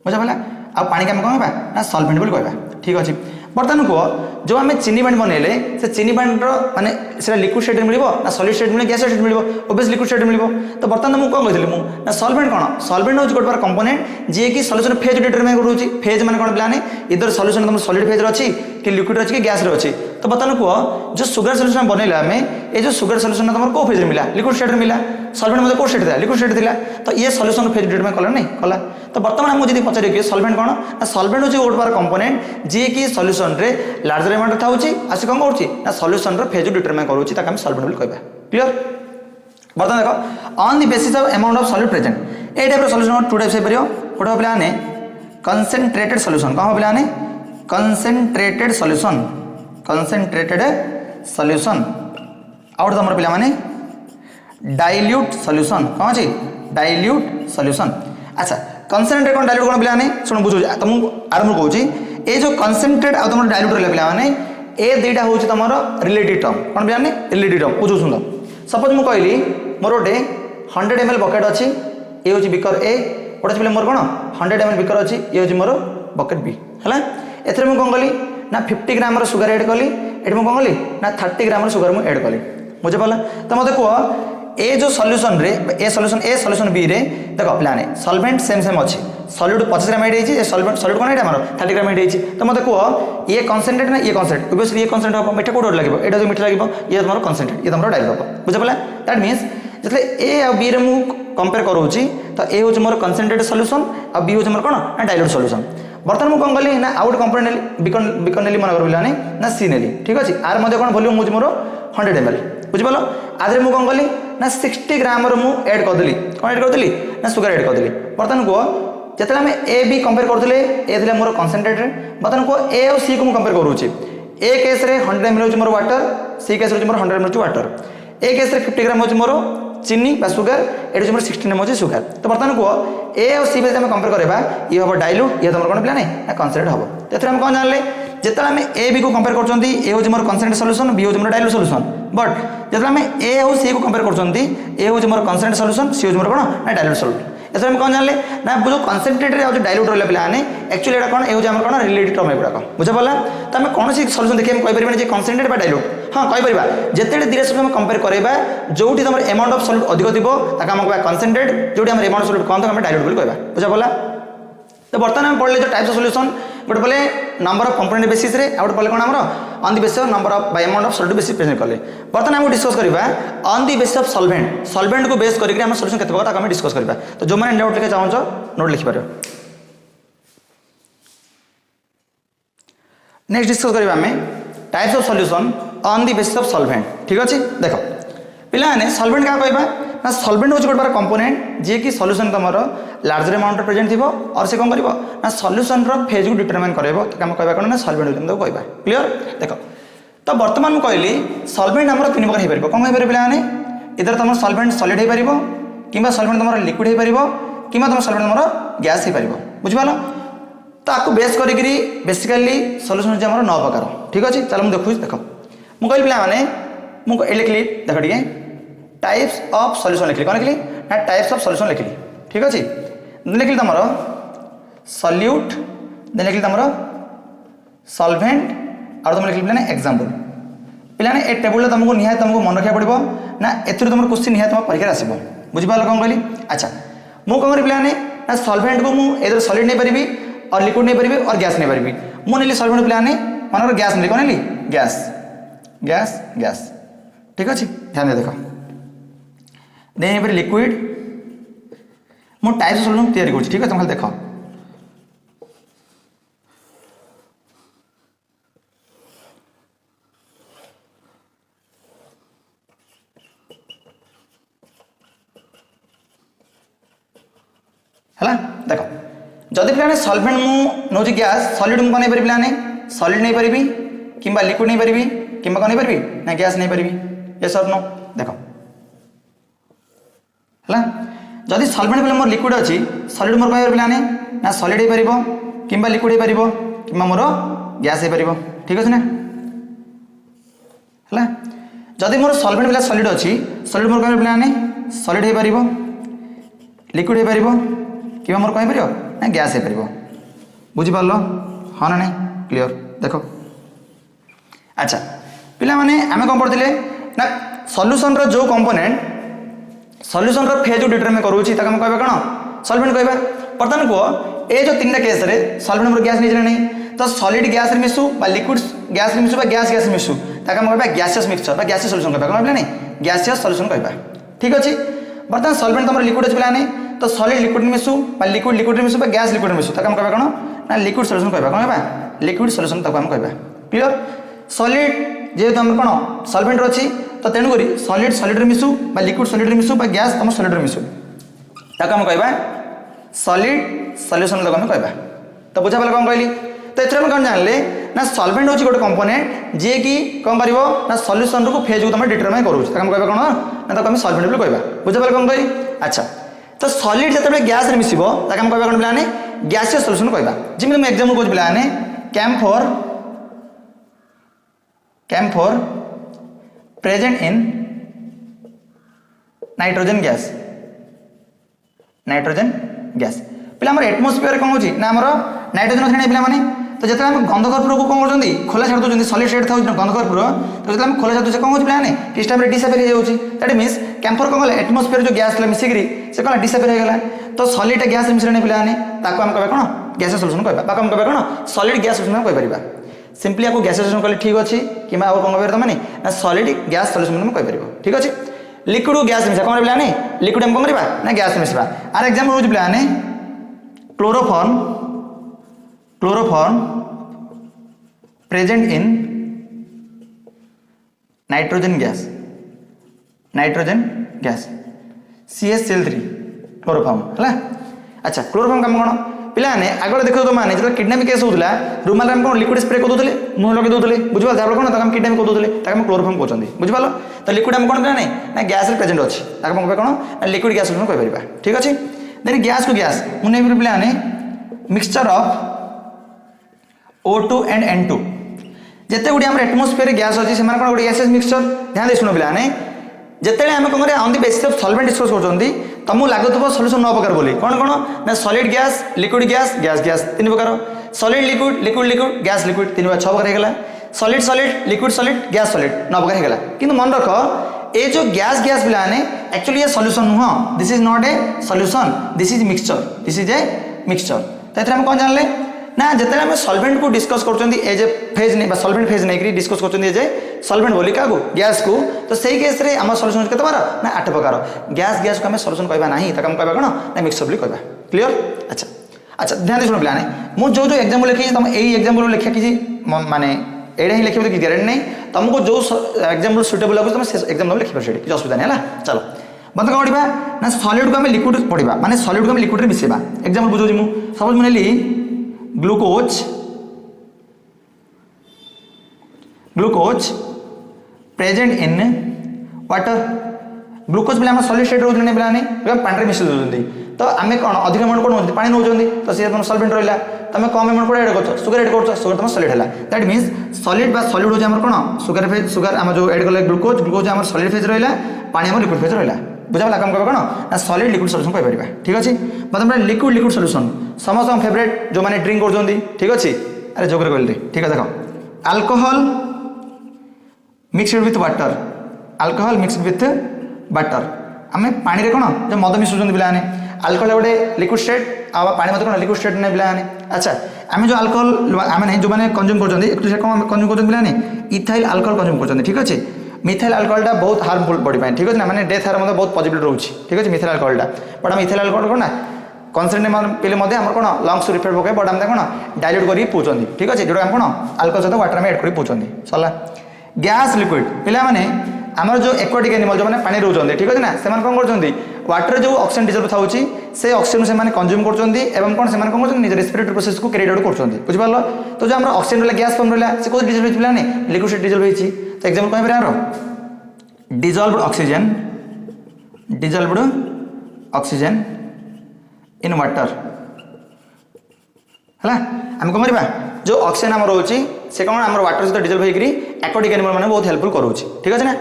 बुझा पाला आ पानी के आम कौन कहवा ना सॉल्वेंट बोली कहवा ठीक अच्छे। बर्तमान कह जो आम चीनी पानी बनइले से चीनी पानी माने से लिक्विड स्टेट मिल ना सॉलिड स्टेट मिले गैस स्टेट मिल ओबियस लिक्विड स्टेट मिल तो बर्तमान मुझे कौन कहती ना सॉल्वेंट कौन सॉल्वेंट हूँ गोटे कंपोनेंट जी की सॉल्यूशन फेज डिटरमाइन करूँगी फेज माने कौन पिलाने इधर सॉल्यूशन तुम सॉलिड फेज अच्छी कि लिक्विड अच्छी कि गैस अच्छी तो बर्तमान कह जो सुगर सॉल्यूशन बनइले आम ये जो सुगर सॉल्यूशन तुम कौ फेज मिला लिक्विड स्टेट मिला सॉल्वेंट मतलब कौ स्टेट था लिक्विड स्टेट था तो ये सॉल्यूशन फेज डिटरमाइन कला नहीं कला तो बर्तमान आमको जब पचारे कि सॉल्वेंट कौन ना सॉल्वेंट हूँ गोटे प्रकार कंपोनेंट जी की सॉल्यूशन रे लार्जर अमाउंट था आसी कौन कर सॉल्यूशन रो फेज डिटरमाइन करूँगी ताकि सॉल्वेंट बोली कहवा क्लियर। बर्तमान देख on the basis of amount of solute present A type solution two types हो गोटे पिलाने कंसेंट्रेटेड सॉल्यूशन कौन पिलाने कंसेंट्रेटेड सॉल्यूशन आउट तुम पिला माने डाइल्यूट सॉल्यूशन कौन अच्छी डाइल्यूट सॉल्यूशन। अच्छा कंसेंट्रेट कौन डाइल्यूट कौन पिलाने शुण बुझे तुमको आरंभ कहूँ ये जो कंसेंट्रेट आ तुम डाइल्यूट रहा पिलाने ए दुईटा हूँ तुम रिलेटिव टर्म कौन पिलाने रिलेटिव टर्म बुझु सुंदर सपोज मुझे कहली मोर गोटे 100 ml बकेट अच्छी ये हूँ बिकर ए गोटे पिला मोर कौन 100 ml बिकर अच्छी ये हूँ मोर बकेट बी है एथेर मुझे कौन कली ना 50 ग्राम सुगर एड कली ये मुझे कौन कली ना 30 ग्राम सुगर मुझे एड कली बुझे पाला तो मत कह ए जो सॉल्यूशन रे ए सॉल्यूशन बी रे देखो प्लाने सॉल्वेंट सेम अच्छी सॉलिड 25 ग्राम एड होती सॉल्वेंट सॉलिड कौन है 30 ग्राम एड होती तो मत कह ये कॉन्सेंट्रेट ना ये कॉन्सेंट्रेट ओबियसली ये कॉन्सेंट्रेट हम मीठा कौट लगे ये मीठा लगे ये तुम कॉन्सेंट्रेट ये तुम डाइल्यूट हम बुझे पाला दैट मीन्स जो ए आ बी रे मु कंपेयर करूँगी तो ए हूँ मोर कॉन्सेंट्रेटेड सॉल्यूशन आ बी हूँ मोर कौन ना डाइल्यूट सॉल्यूशन। बर्तमान मुझे कौन कली ना आउट कंपोनेंट बिकन नेली मन कर ना सी नेली ठीक अच्छे आर मध्य कौन वॉल्यूम हूँ मोर 100 ml बुझिपाल आधे मुझे कौन कली ना 60 ग्राम मुझे एड करदेली कौन एड करदेली ना सुगर एड करदेली। बर्तमान कह जिते आम ए बी कंपेयर करते ए थे मोर कॉन्सेंट्रेटेड बर्तमान कह ए और सी को कंपेयर करूँगी ए केस 100 ml हूँ मोर वाटर सी केस मोर 100 ml वाटर ए केस 50 ग्राम हूँ मोर चीनी बा सुगर ये मोर 60 ग्राम हूँ सुगर तो बर्तमान कह ए और सी आम कंपेयर करवा ये हम डाइल्यूट ये तुम कौन पिला ना कॉन्सेंट्रेट हम तो आम कौन जानले जिते आम ए बी को कंपेयर कर ए हूँ मोर कॉन्सेंट्रेट सॉल्यूशन बी हूँ मोर डाइल्यूट सॉल्यूशन बट जिते आम ए और सी को कंपेयर कर ए हूँ मोर कॉन्सेंट्रेट सॉल्यूशन सी हूँ मोर कौन ना डाइल्यूट सॉल्यूशन एस कौन जानले ना जो कॉन्सेंट्रेटेड और डाइल्यूट रहा पिलाने एक्चुअली एटा कौन ये कौन रिलेटिव टर्म एगुड़ाक बुझे पाला तो आम कौन सॉल्यूशन देखिए कहीपर जे कॉन्सेंट्रेट बा डाइल्यूट हाँ कहीपर जिते धीरे सब कंपेयर करवा जो तुम अमाउंट ऑफ सॉल्यूट अधिक थी आम कह कॉन्सेंट्रेट जो अमाउंट सॉल्यूट कम आम डाइल्यूट बोली कहवा बुझे पाला। तो बर्तमान आम पढ़ले जो टाइप्स ऑफ सॉल्यूशन गोटे बोले नंबर ऑफ कंपोनेंट बेसिस रे आउट पढ़ले कौन आमर on the basis of number of bye amount of solute basis present कले। बर्तमान आम डिस्कस करबा on the basis of solvent को बेस करके हम सॉल्यूशन केते प्रकार आम डिस्कस करबा तो जो माने नोट लिखे चाहो नोट लिखि पारो। नेक्स्ट डिस्कस करबा हमें types of solution on the basis of solvent ठीक अछि देखो पिलाने सॉल्वेंट क्या कहबा ना सॉल्वेंट होची गोटे कंपोनेंट जे कि सॉल्यूशन तमर लार्जर अमाउंट प्रेजेंट थिबो और से कौन करिवो ना सॉल्यूशन रो फेज को डिटरमाइन करबो तो हम कहबा कोन ना सॉल्वेंट होची कहबा क्लियर। देखो तो वर्तमान मु कहली सॉल्वेंट हमर तीन प्रकार हे परबो कोन हे परबो पिलाने इधर तमर सॉल्वेंट सॉलिड हे परबो किबा सॉल्वेंट तमर लिक्विड हे परबो किबा तमर सॉल्वेंट तमर गैस हे परबो बुझ पालो तो आको बेस करिकरी बेसिकली सॉल्यूशन होची हमर 9 प्रकार ठीक अछि। चलो हम देखु देखो मु कहली पिला माने मु ए लिखली देखो ठीक है टाइप्स ऑफ सॉल्यूशन लिखली कौन लिखली ना टाइप्स ऑफ सॉल्यूशन लिखली ठीक अच्छे लिखली तुम सॉल्यूट देन लिखली तुम सॉल्वेंट और तुम लिखली ना एग्जांपल पिलाने ए टेबुल तुमको निहाय तुमको मन रखा पड़ो ना एथुर तुम क्वेश्चन निहाय तुम परीक्षा आसो बुझिपाल कौन कहली। अच्छा मु कौन पिलाने ना सॉल्वेंट को मुझे एदर सॉलिड नहीं पारि और लिक्विड नहीं पारि और गैस नहीं पारि मुझे सॉल्वेंट पे मन गैस नहीं कौन गैस गैस गैस ठीक अच्छे ध्यान दे देख देन लिक्विड मो टाइप सॉल्यूशन तैयारी कर ठीक है तुम खाली देख है देख जदि पे सॉल्वेंट मु नौ गैस सॉलिड मुझे नहीं पारि पे सॉलिड नहीं पारि कि लिक्विड नहीं पारि कि कौन नहीं पारि ना गैस नहीं पारि यस और नो देख है जदि सॉल्वेंट पे मोर लिक्विड अच्छी सॉलिड मोर कह पे ना सॉलिड हो पार कि लिक्विड हो पार कि मोर गैस हो पार ठीक अच्छे ना है जदि मोर सॉल्वेंट पे सॉलिड अच्छी सॉलिड मोर कह पे सॉलिड हो पार लिक्विड हो पार कि मोर कह पार ना गैस हो पार बुझिपार हाँ ना नहीं क्लियर देख अच्छा पिला माने आमे कौन पढ़ते ना सॉल्यूशन रो जो कंपोनेंट सॉल्यूशन रो फेज डिटरमाइन करूची ताका हम कहबा कोन सॉल्वेंट कहबा बर्तमान को ए जो तीनटा केस रे सॉल्वेंट हमर गैस नहीं नहीं तो सॉलिड गैस रे मिसु बा लिक्विड गैस रे मिसु बा गैस गैस मिसु ताका हम कहबा गैसियस मिक्सचर बा गैसियस सॉल्यूशन कहबा कोन नहीं गैसियस सॉल्यूशन कहबा ठीक अछि बर्तमान सॉल्वेंट हमर लिक्विड अछि पिलाने तो सॉलिड लिक्विड रे मिसु बा लिक्विड लिक्विड रे मिसु बा गैस लिक्विड रे मिसु ताका हम कहबा कोन ना लिक्विड सॉल्यूशन कहबा कोन कहबा लिक्विड सॉल्यूशन ताका हम कहबा क्लियर सॉलिड जेहेतु आम कौन सॉल्वेंट अच्छी तो तेणुक सॉलिड सॉलिड रे मिसु बा लिक्विड सॉलिड रे मिसु बा गैस तुम सॉलिड रे मिसु ताको हम कहबा सॉलिड सॉल्यूशन ताको हम कहबा तो बुझा पाले कौन कहली तो एथरे हम कौन जानले ना सॉल्वेंट होची गोटे कंपोनेंट जे कि कौन करिवो ना सॉल्यूशन रो फेज को तुम डिटरमाइन करू ताको हम कहबा कोन ना ताको हम सॉल्वेंट बोली कहबा बुझा पाले कौन कहली अच्छा तो सॉलिड जतबे गैस रे मिसिबो ताको हम कहबा कोन पिलाने गैसियस सॉल्यूशन कहबा जिमि हम एग्जांपल कहू पिलाने camphor present in nitrogen gas पे आम एटमोस्फियर कौन होची ना आमर नाइट्रोजन अच्छे पे मैंने तो जिते हम गंधकर्पूर को कौन कर खोला छाड़ दूसरी सॉलिड स्टेट था गंधकर्पूर तो जो खोला छाड़ कौन हो पे किस टाइम डिसअपियर हो दैट मीन्स कैम्फर कौन कले एटमोस्फियर जो गैस मिसिकी से कौन डिसअपियर होगा तो सॉलिड गैस मिश्रण पे ताको हम कहबा कौन गैस सॉल्यूशन कहबा हम कहबा कौन सॉलिड गैस सॉल्यूशन कह पारिबा सिंपली आपको गैस सॉल्यूशन कहले ठीक अच्छी कि और कौन कह मैंने ना सॉलिड गैस सॉल्यूशन में कह ठीक अच्छे लिक्विड को गैस मिसा कौन पे लिक्विड हम कौन करवा ना गैस मिसवा आर एग्जांपल हो पे chloroform present in nitrogen gas CH3 chloroform है अच्छा क्लोरोफॉर्म काम कौन पिलाने आगे देख तो मैंने जो किडनैप केस होता रूमाल में कौन लिक्विड स्प्रे कर दूसरे मुँह लगे दूसरे बुझा जहाँ कौन तक किडनैप कर दूसरे हम क्लोरोफॉर्म कहते बुझिपाल तो लिक्विड हम कौन पे ना गैस प्रेजेंट अच्छी कौन कौन लिक्विड गैस कह ठीक अच्छे देन गैस को गैस मुझे पे mixture of O2 and N2 जिते गुड़ी एटमोस्फियर गैस अच्छी से कौन गोटे गैस मिक्सचर ध्यान दे शुण पे जिते आम कौन on the basis of solvent discuss कर तुमको लगुव सॉल्यूशन 9 प्रकार बोली कौन कौन ना solid gas liquid gas gas gas 3 प्रकार solid liquid liquid liquid gas liquid 3 6 प्रकार होगा solid solid liquid solid gas solid 9 प्रकार होगा किंतु मन रख ये जो गैस गैस पे एक्चुअली ये सॉल्यूशन नुह this is not a solution this is mixture तो हम कौन जानले ना जिते आम सॉल्वेंट को डिस्कस कर एज ए फेज नहीं सॉल्वेंट फेज नहीं डिस्कस कर एज ए सॉल्वेंट बोली क्या गैस को तो सही केस रे आम सॉल्यूशन केते बार ना 8 प्रकार गैस को आम सॉल्यूशन कहबा नहीं ताका हम कहबा कोन ना मिक्सचर बोली कहबा क्लियर अच्छा अच्छा ध्यान दे सुन पिलाने मु जो एग्जांपल लिखी तुम एई एग्जांपल लिखा कि माने एडा ही लिखिबे कि गारंटी नहीं तुमको जो एग्जांपल सुटेबल लागो तुम से एग्जांपल लिखिबे सेठी कि असुविधा नहीं है चलो बंद कौन पढ़ा ना सॉलिड को आम लिक्विड पढ़ा माने सॉलिड को आम लिक्विड रे मिसेबा एग्जांपल बुझौछि मु सपोज मु नेली glucose present in water glucose पे सॉलिड स्टेट रोज पे पानी मिसई दूसरी तो आम कौन अधिक अमाउंट कौन पानी नौ तो सी सॉल्वेंट रहा तुम कम अमाउंट कौन एड कर सुगर एड कर सुगर तुम सॉलिड है दैट मीन्स सॉलिड बा सॉलिड हो कौन सुगर फेज सुगर आम जो एड कले ग्लूकोज आम सॉलिड फेज रहा पानी आम लिक्विड फेज रहा बुझा कम कह कौन ना सॉलिड लिक्विड सॉल्यूशन कह पार ठीक अच्छे मतलब लिक्विड लिक्विड सॉल्यूशन समस्त फेवरेट जो मैंने ड्रिंक कर ठीक अच्छे अरे जोगर कहली ठीक है देख alcohol mixed with water alcohol mixed with water आम पानी कौन जो मद मिसुँच पे अल्कोहल गोटे लिक्विड स्टेट आ पानी मत कौन लिक्विड स्टेट ना पे। अच्छा आम जो अल्कोहल आम जो मैंने कंज्यूम कर कंज्यूम कर पे इथाइल अल्कोहल कंज्यूम कर ठीक अच्छे। मिथाइल अल्कोहलटा बहुत हार्मफुल बॉडी पे ठीक अच्छे मैंने डेथ हार बहुत पॉजिटिव रोचे ठीक अच्छे मिथाइल अल्कोहलटा बट आम इथाइल अल्कोहल कौन ना कनसेंट्रेट पीले कौन लंग्स रिफेक्ट पके बट आम कौन डाइल्यूट कर पौंदी ठीक अच्छे जो कौन अल्कोहल सहित वाटर में एड कर पौंदी सरला। गैस लिक्विड पिला माने आमर जो एक्वाटिक एनिमल जो मैंने पानी रोचे ठीक अच्छे ना से कौन कर वाटर जो ऑक्सीजन डिजल्व था से ऑक्सीजन से कंज्यूम कर कौन से कौन कर निज रेस्पिरेटरी प्रोसेस को कैरी आउट कर बुझिपार। तो जो आम ऑक्सीजन रहा गैस फॉर्म रहा से कौन डिजल्व होता है लिक्विड डिजल्व होती। तो एग्जांपल कह यार डिजल्व्ड ऑक्सीजन इन वाटर है आम कौन करवा जो ऑक्सीजन आम रोचे से कौन आम वाटर सहित डिजल्व होकर एक्वाटिक एनिमल मैंने बहुत हेल्पफुल करोचे ठीक अच्छे ना।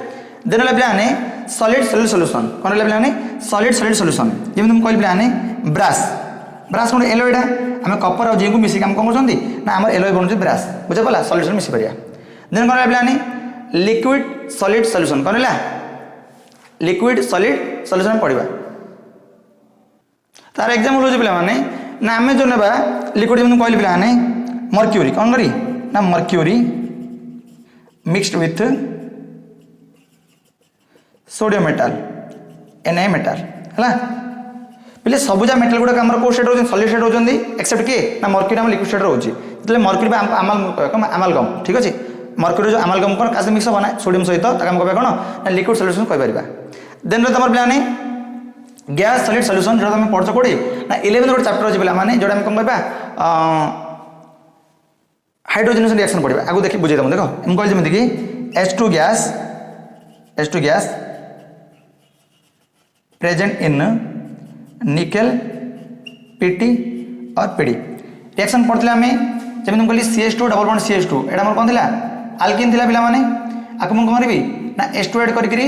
देन पे सॉलिड सॉलिड सॉल्यूशन कौन रहा पे सॉलिड सॉलिड सॉल्यूशन जमी मुझे कहली पे ब्रास ब्रास कौन एलोइडा आम कपर और जिंक मिसिक आम कौन कर ना आम एलोइ बनू ब्रास बुझे पाला सॉल्यूशन मिसी पार। देन कौन रहा पे लिक्विड सॉलिड सॉल्यूशन कौन है लिक्विड सॉलिड सॉल्यूशन पढ़ा तार एग्जांपल हो पे ना आम जो ना लिक्विड जमी कहली पे मर्क्यूरी कौन करी ना mercury mixed with sodium metal Na metal है पे सबुजा मेटाल गुड़ाक कौ स्टेट रोज सॉलिड स्टेट होती एक्सेप्ट किए ना मर्क्यूरी आम लिक्विड स्टेट रोचे जो मर्क्यूरी आमालगम ठीक अच्छे मर्क्यूरी जो आमालगम कौन क्या मिक्स होना सोडियम सहित कह कौन ना लिक्विड सॉल्यूशन कहीपर। देन तुम पे गैस सॉलिड सॉल्यूशन जो तुम पढ़ कोड़ी ना 11 गोटे चैप्टर अच्छे पे जो कौन कहवा हाइड्रोजनेशन रिएक्शन पढ़ा आगे देखिए बुझे देख मुझे कहली जमीक कि H2 gas present in nickel Pt और Pd रिएक्शन पढ़ते आम जमी कहली CH2 डबल बॉन्ड CH2 यहाँ कौन था आल्किन था पे आपको मुझे कौन करी ना H2 एड करी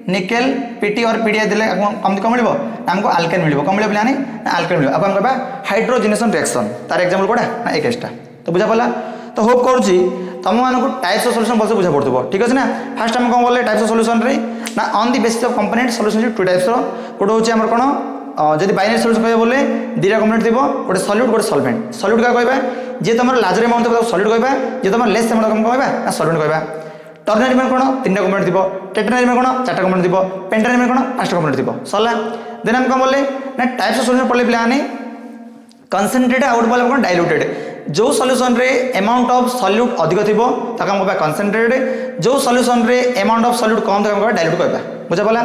निकेल Pt और Pd देले कम कौन मिले आमको आल्केन मिले कौन मिले पे ना आल्केन मिले आपको कहवा हाइड्रोजनेशन रिएक्शन तार एग्जांपल कौटा ना एक केसटा। तो बुझा पड़ा तो होप करुँची तुम मानक टाइप्स ऑफ सॉल्यूशन भलसे बुझा पड़ो ठीक अच्छे ना। फास्ट आम कौन बोले टाइप्स ऑफ सॉल्यूशन रे ना on the basis of component solution two types गोटे होची आमर कौन जब बाइनरी सॉल्यूशन कहबो बोले दुटा कंपोनेंट थी गोटे सॉल्यूट गोटे सॉल्वेंट सॉल्यूट क्या कहबा जे तुम लार्जर अमाउंट थी सॉल्यूट कहबा जे तुम लेस अमाउंट कम कहबा ना सॉल्वेंट कहबा। टर्नरी में कौन 3टा कंपोनेंट थी टेट्रानरी में कौन 4टा कंपोनेंट थी पेंटानरी में कौन 5टा कंपोनेंट थी सरला। देन आम कौन बोले ना टाइप्स ऑफ सॉल्यूशन पढ़ले पे कंसंट्रेटेड आउट बोले कौन डाइल्यूटेड जो सॉल्यूशन रे अमाउंट ऑफ सॉल्यूट अधिक थी ताको हम कहबा कंसंट्रेटेड जो सॉल्यूशन रे अमाउंट ऑफ सॉल्यूट कम ताको हम कहबा डाइल्यूट कहबा बुझा पला।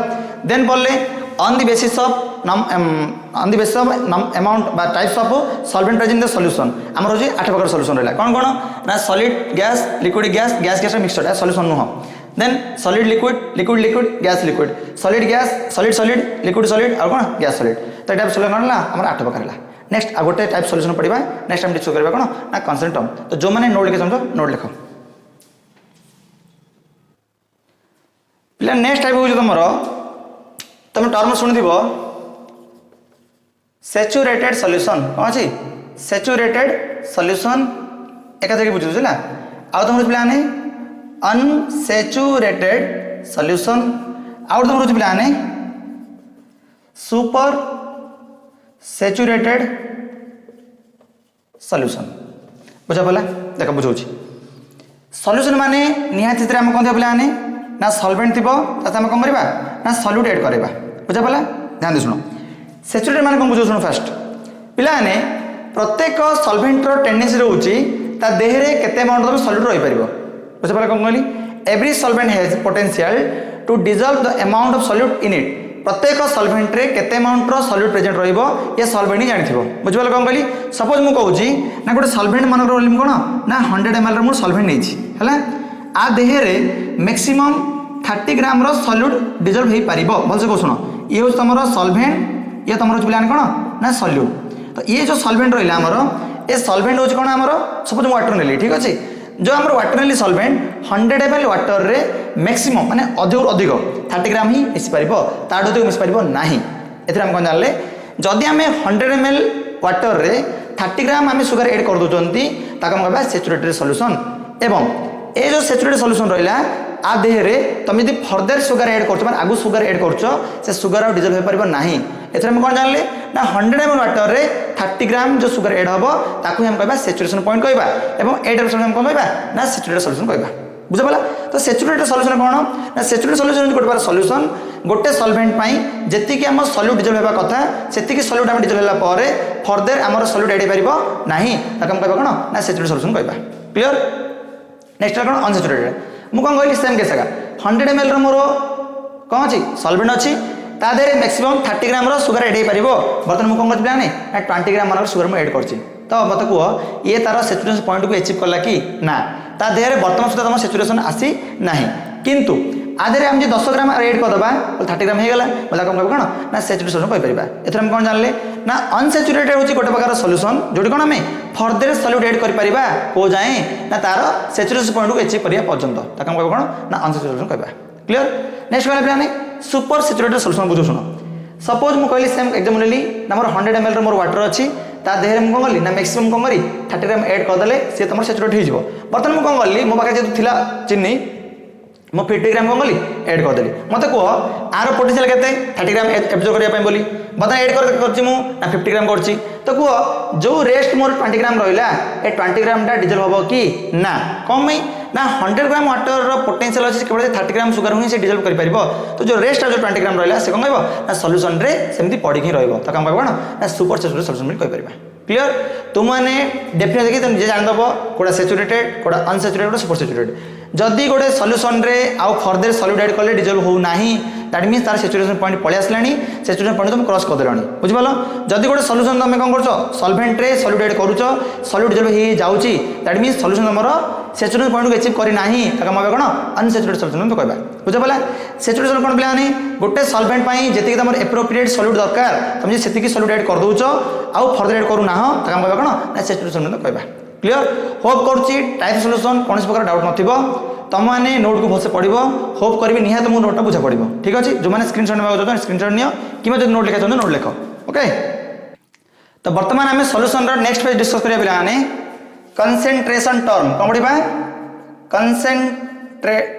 देन पढ़ले on the basis of amount बा types of solvent present in the solution हमर होजी 8 प्रकार सॉल्यूशन रहला कौन कौन ना solid gas liquid gas gas gas mixture है सॉल्यूशन नुह। Then solid liquid liquid liquid gas liquid solid gas solid solid liquid solid और कौन गैस सॉलिड। तो टाइप सॉल्यूशन कौन हमर 8 प्रकार है। नेक्स्ट आ गोटे टाइप सॉल्यूशन पढ़ा नेक्स्ट टाइम डिस्कस करबा कौन ना कॉन्सेप्ट टर्म। तो जो मैंने नोट लिखे समझो नोट लिख पे नेक्स्ट टाइप हो तुम टर्म शुणी सैचुरेटेड सॉल्यूशन कौन अच्छी सैचुरेटेड सॉल्यूशन एक बुझे ना आउ तुम पे अनसैचुरेटेड सॉल्यूशन आउ तुम रोज पे सुपर सैचुरेटेड सॉल्यूशन बुझा पड़ा देख बुझे सॉल्यूशन माने निहाती आम कौन पे ना सॉल्वेंट थी आम कौन करवा ना सॉल्यूट एड करवा बुझा पड़ा ध्यान दे शुण सैचुरेटेड माने कौन बुझे शुण फास्ट पे प्रत्येक सॉल्वेंटर टेंडेंसी रोचे ता देहरे केते अमाउंट ऑफ सॉल्यूट रही पारिबो बुझा पड़ा कौन कहली every solvent has potential to dissolve the amount of solute in it प्रत्येक सॉल्वेंट रे केते अमाउंट रो सॉल्यूट प्रेजेंट रहिबो ये सॉल्वेंट ही जानिथिबो बुझिबा कौन कहली सपोज मु कहूची ना गोटे सॉल्वेंट मानक रोलिम कोन ना 100 ml रो मु सॉल्वेंट नेछि हला आ देहरे मैक्सिमम 30 ग्राम रो सॉल्यूट डिजॉल्व हे पारिबो भलसे को सुनो ये हो तमरो सॉल्वेंट ये तमरो प्लान कोन ना सॉल्यूट। तो ये जो सॉल्वेंट रहिला हमरो ए सॉल्वेंट हो कोन हमरो सपोज मु वाटर नेली ठीक अछि जो हमरो वाटर नेली सॉल्वेंट 100 ml वाटर रे मैक्सिमम माने अधिक अधिक 30 ग्राम ही मिस पारिबो ताडो अधिक मिस पारिबो नाही एथरा हम कोन जानले जदि हमें 100 ml वाटर रे 30 ग्राम हमें शुगर ऐड कर दोचंती ताका हम कहबा सैचुरेटेड सॉल्यूशन एवं ए जो सैचुरेटेड सॉल्यूशन रहिला आ देहरे तुम यदि फर्दर सुगर ऐड करछ माने आगु सुगर ऐड करछ से सुगर आ डिजॉल्व हो पारिबो नाही एथरे हम कौन जानले ना 100 ml वाटर रे 30 ग्राम जो सुगर ऐड हबो ताकू हम कहबा सैचुरेशन पॉइंट कहबा एवं एटा हम कौन कहबा ना सैचुरेटेड सॉल्यूशन कहबा बुझ पाला। तो सैचुरेटेड सॉल्यूशन कौन ना सैचुरेटेड सॉल्यूशन गोटे बार सॉल्यूशन गोटे सॉल्वेंट पाई जेति कि हम सॉल्यूट डिजोल्व हेबा कथा सेति कि सॉल्यूट हम डिजोल्व होला पारे फर्दर हमर सॉल्यूट ऐड परिबो नाही ताकू हम कहबा कोन ना सैचुरेटेड सॉल्यूशन कहबा क्लियर। नेक्स्ट कोन अनसैचुरेटेड मु कोन कहली सेम केस का 100 ml रो मोर कोन अछि सॉल्वेंट अछि ता देरे मैक्सिमम 30 ग्राम रो सुगर ऐड हे परिबो बर्तन मु कोन कहली ना 20 ग्राम मानर सुगर मु ऐड करछि तो मत कुह ये तार सैचुरेशन पॉइंट को अचीव करला कि ना ता देहरे वर्तमान सुधा तुम सैचुरेशन आसी नाही किंतु आधे हम 10 ग्राम ऐड कर दबा 30 ग्राम हो गला बोला कम कौन ना सैचुरेशन कहि परिबा। एथर हम कौन जानले ना अनसैचुरेटेड होची गोटे प्रकार सॉल्यूशन जोटी कोन हमें फर्दर सॉल्यूट ऐड कर परिबा को जाए ना तार सैचुरेशन पॉइंट को अचीव करिया पर्यंत ताकम कहबो कोन ना अनसैचुरेशन कहबा क्लियर। नेक्स्ट वाला प्लान सुपर सैचुरेटेड सॉल्यूशन बुझो सुनो सपोज मु कहली सेम एग्जांपल लेली ना मोर 100 ml रो मोर वाटर अछि ता देहरे मु कोन करली ना मैक्सिमम कोन करी 30 ग्राम ऐड कर देले से तमर सैचुरेट हो जिवो बर्तन मु कोन करली मो पाखे जे थिला चीनी मो 50 ग्राम कोन करली ऐड कर देली मते को आरो पोटेंशियल केते 30 ग्राम एब्जॉर्ब करिया पय बोली बर्तन ऐड करछि मु ना 50 ग्राम करछि तो को जो रेस्ट मोर 20 ग्राम रहिला ए 20 ग्राम टा डिजोल्व होबो कि ना कम में ना 100 ग्राम वाटर रो पोटेंशियल अछि केवल 30 ग्राम सुगर हुनी से डिजोल्व करि परिबो तो जो रेस्ट जो 20 ग्राम रहिला से कोन कहबो ना सॉल्यूशन रे सेमति पड़ी के रहइबो तो काम कहबो ना सुपर सैचुरेटेड सॉल्यूशन कहि परिबा क्लियर। तुम मैंने डेफिनेट देखि तुम जे जान दबो कोडा सैचुरेटेड कोडा अनसैचुरेटेड कोडा सुपर सैचुरेटेड जदि गोटे सॉल्यूशन रे आउ फर्दर सॉल्यूट ऐड करले डिजोल्व हो नाही दैट मींस तार सैचुरेशन पॉइंट पळे आसलानी सैचुरेशन पॉइंट तुम क्रॉस कर देलानी बुझ पालो। जदि गोटे सॉल्यूशन तुम कोन करछो सॉल्वेंट रे सॉल्यूट ऐड करूछो सॉल्यूट डिजोल्व हे जाउची दैट मींस सॉल्यूशन हमरो सैचुरेशन पॉइंट को अचीव करी नाही ताका माबे कोन अनसैचुरेटेड सॉल्यूशन तो कहबा बुझ पाला। सैचुरेशन कोन प्लान गोटे सॉल्वेंट पाई जेति तमर एप्रोप्रिएट सॉल्यूट दरकार तुम जे सेति की सॉल्यूट ऐड कर दोउछो आउ फर्दर ऐड करू ना हो ताका माबे कोन ना सैचुरेशन तो कहबा क्लियर। होप करूची टाइप सॉल्यूशन कोनस प्रकार डाउट नथिबो तुम मैंने नोट को भलसे पढ़ो होप करी निहत तुमको नोटा बुझा पड़ो ठीक अच्छे जो मैंने स्क्रीनशॉट नेबा चाहते स्क्रीनशॉट नियो कि जो नोट लिखा चाहते नोट लिख ओके। तो बर्तमान आम सॉल्यूशन रो नेक्स्ट पेज डिस्कस करिया पिला माने कंसंट्रेशन टर्म कौन पढ़ा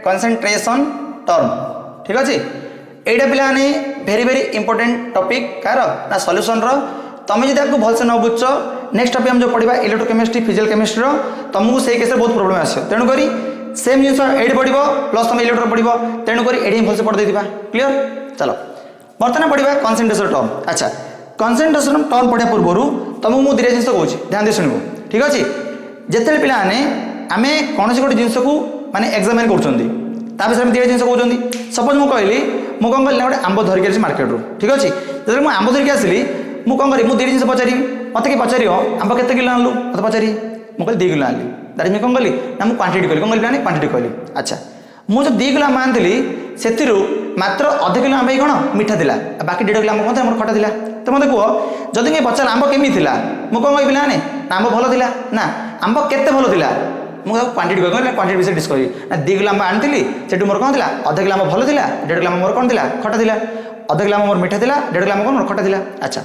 कंसंट्रेशन टर्म ठीक अच्छे एटा पिला माने very very important topic car ना सॉल्यूशन रो तुम जब आपको भलसे न बुझ नेक्स्ट टॉपिक हम जो पढ़ा इलेक्ट्रोकेमिस्ट्री फिजिकल केमिस्ट्री रो तुमको से केस बहुत प्रॉब्लम आसे तेणु करी सेम जिन एड पढ़ प्लस तुम इलेक्ट्रो पढ़ तेणुक एडी भलसे पढ़ देथिबा क्लियर। चलो बर्तमान पढ़ा कंसंट्रेशन टर्म अच्छा कंसंट्रेशन टर्म पढ़ा पूर्व तुमको मुझे दुटा जिन कहूँ ध्यान दे शुणव ठीक अच्छे जिते पे आम कौन गोटे जिनस को माने एग्जामिन कर विषय में दुटा जिन कहते सपोज मुझे कहली मुझे कौन कली गोटे आंब धरिक आसी मार्केट ठीक अच्छे जो मुझे आंब धरिक आसली मुझे कौन करी मुझे दुटा जिन पचारि मत कि पचार आंब के किलो आणलु मत पचारि मुझे 2 किलो आनली दैट मीन कौन कली ना मुझे क्वांटिटी कहली कौन कली क्वांटिटी कहली अच्छा मुझे 2 किलो आंब आनी से मात्र अध किलो आंब कौन मीठा था बाकी 1.5 किलो आंब कौन मोर खटा था तो मत कह जदि मैं पचार आंब केमी था मुझे कौन कही ना आंब भल था ना आंब केते भल था मुझे क्वांटिटी कह क्वांटिटी विषय डिस्कस करी ना 2 किलो आंब आनी से मोर कौन था अध किलो आंब भल था 1.5 किलो आंब मोर कौन था खटा था अध किलो आंब मोर मीठा था 1.5 किलो आंब कौन मोर खटा था अच्छा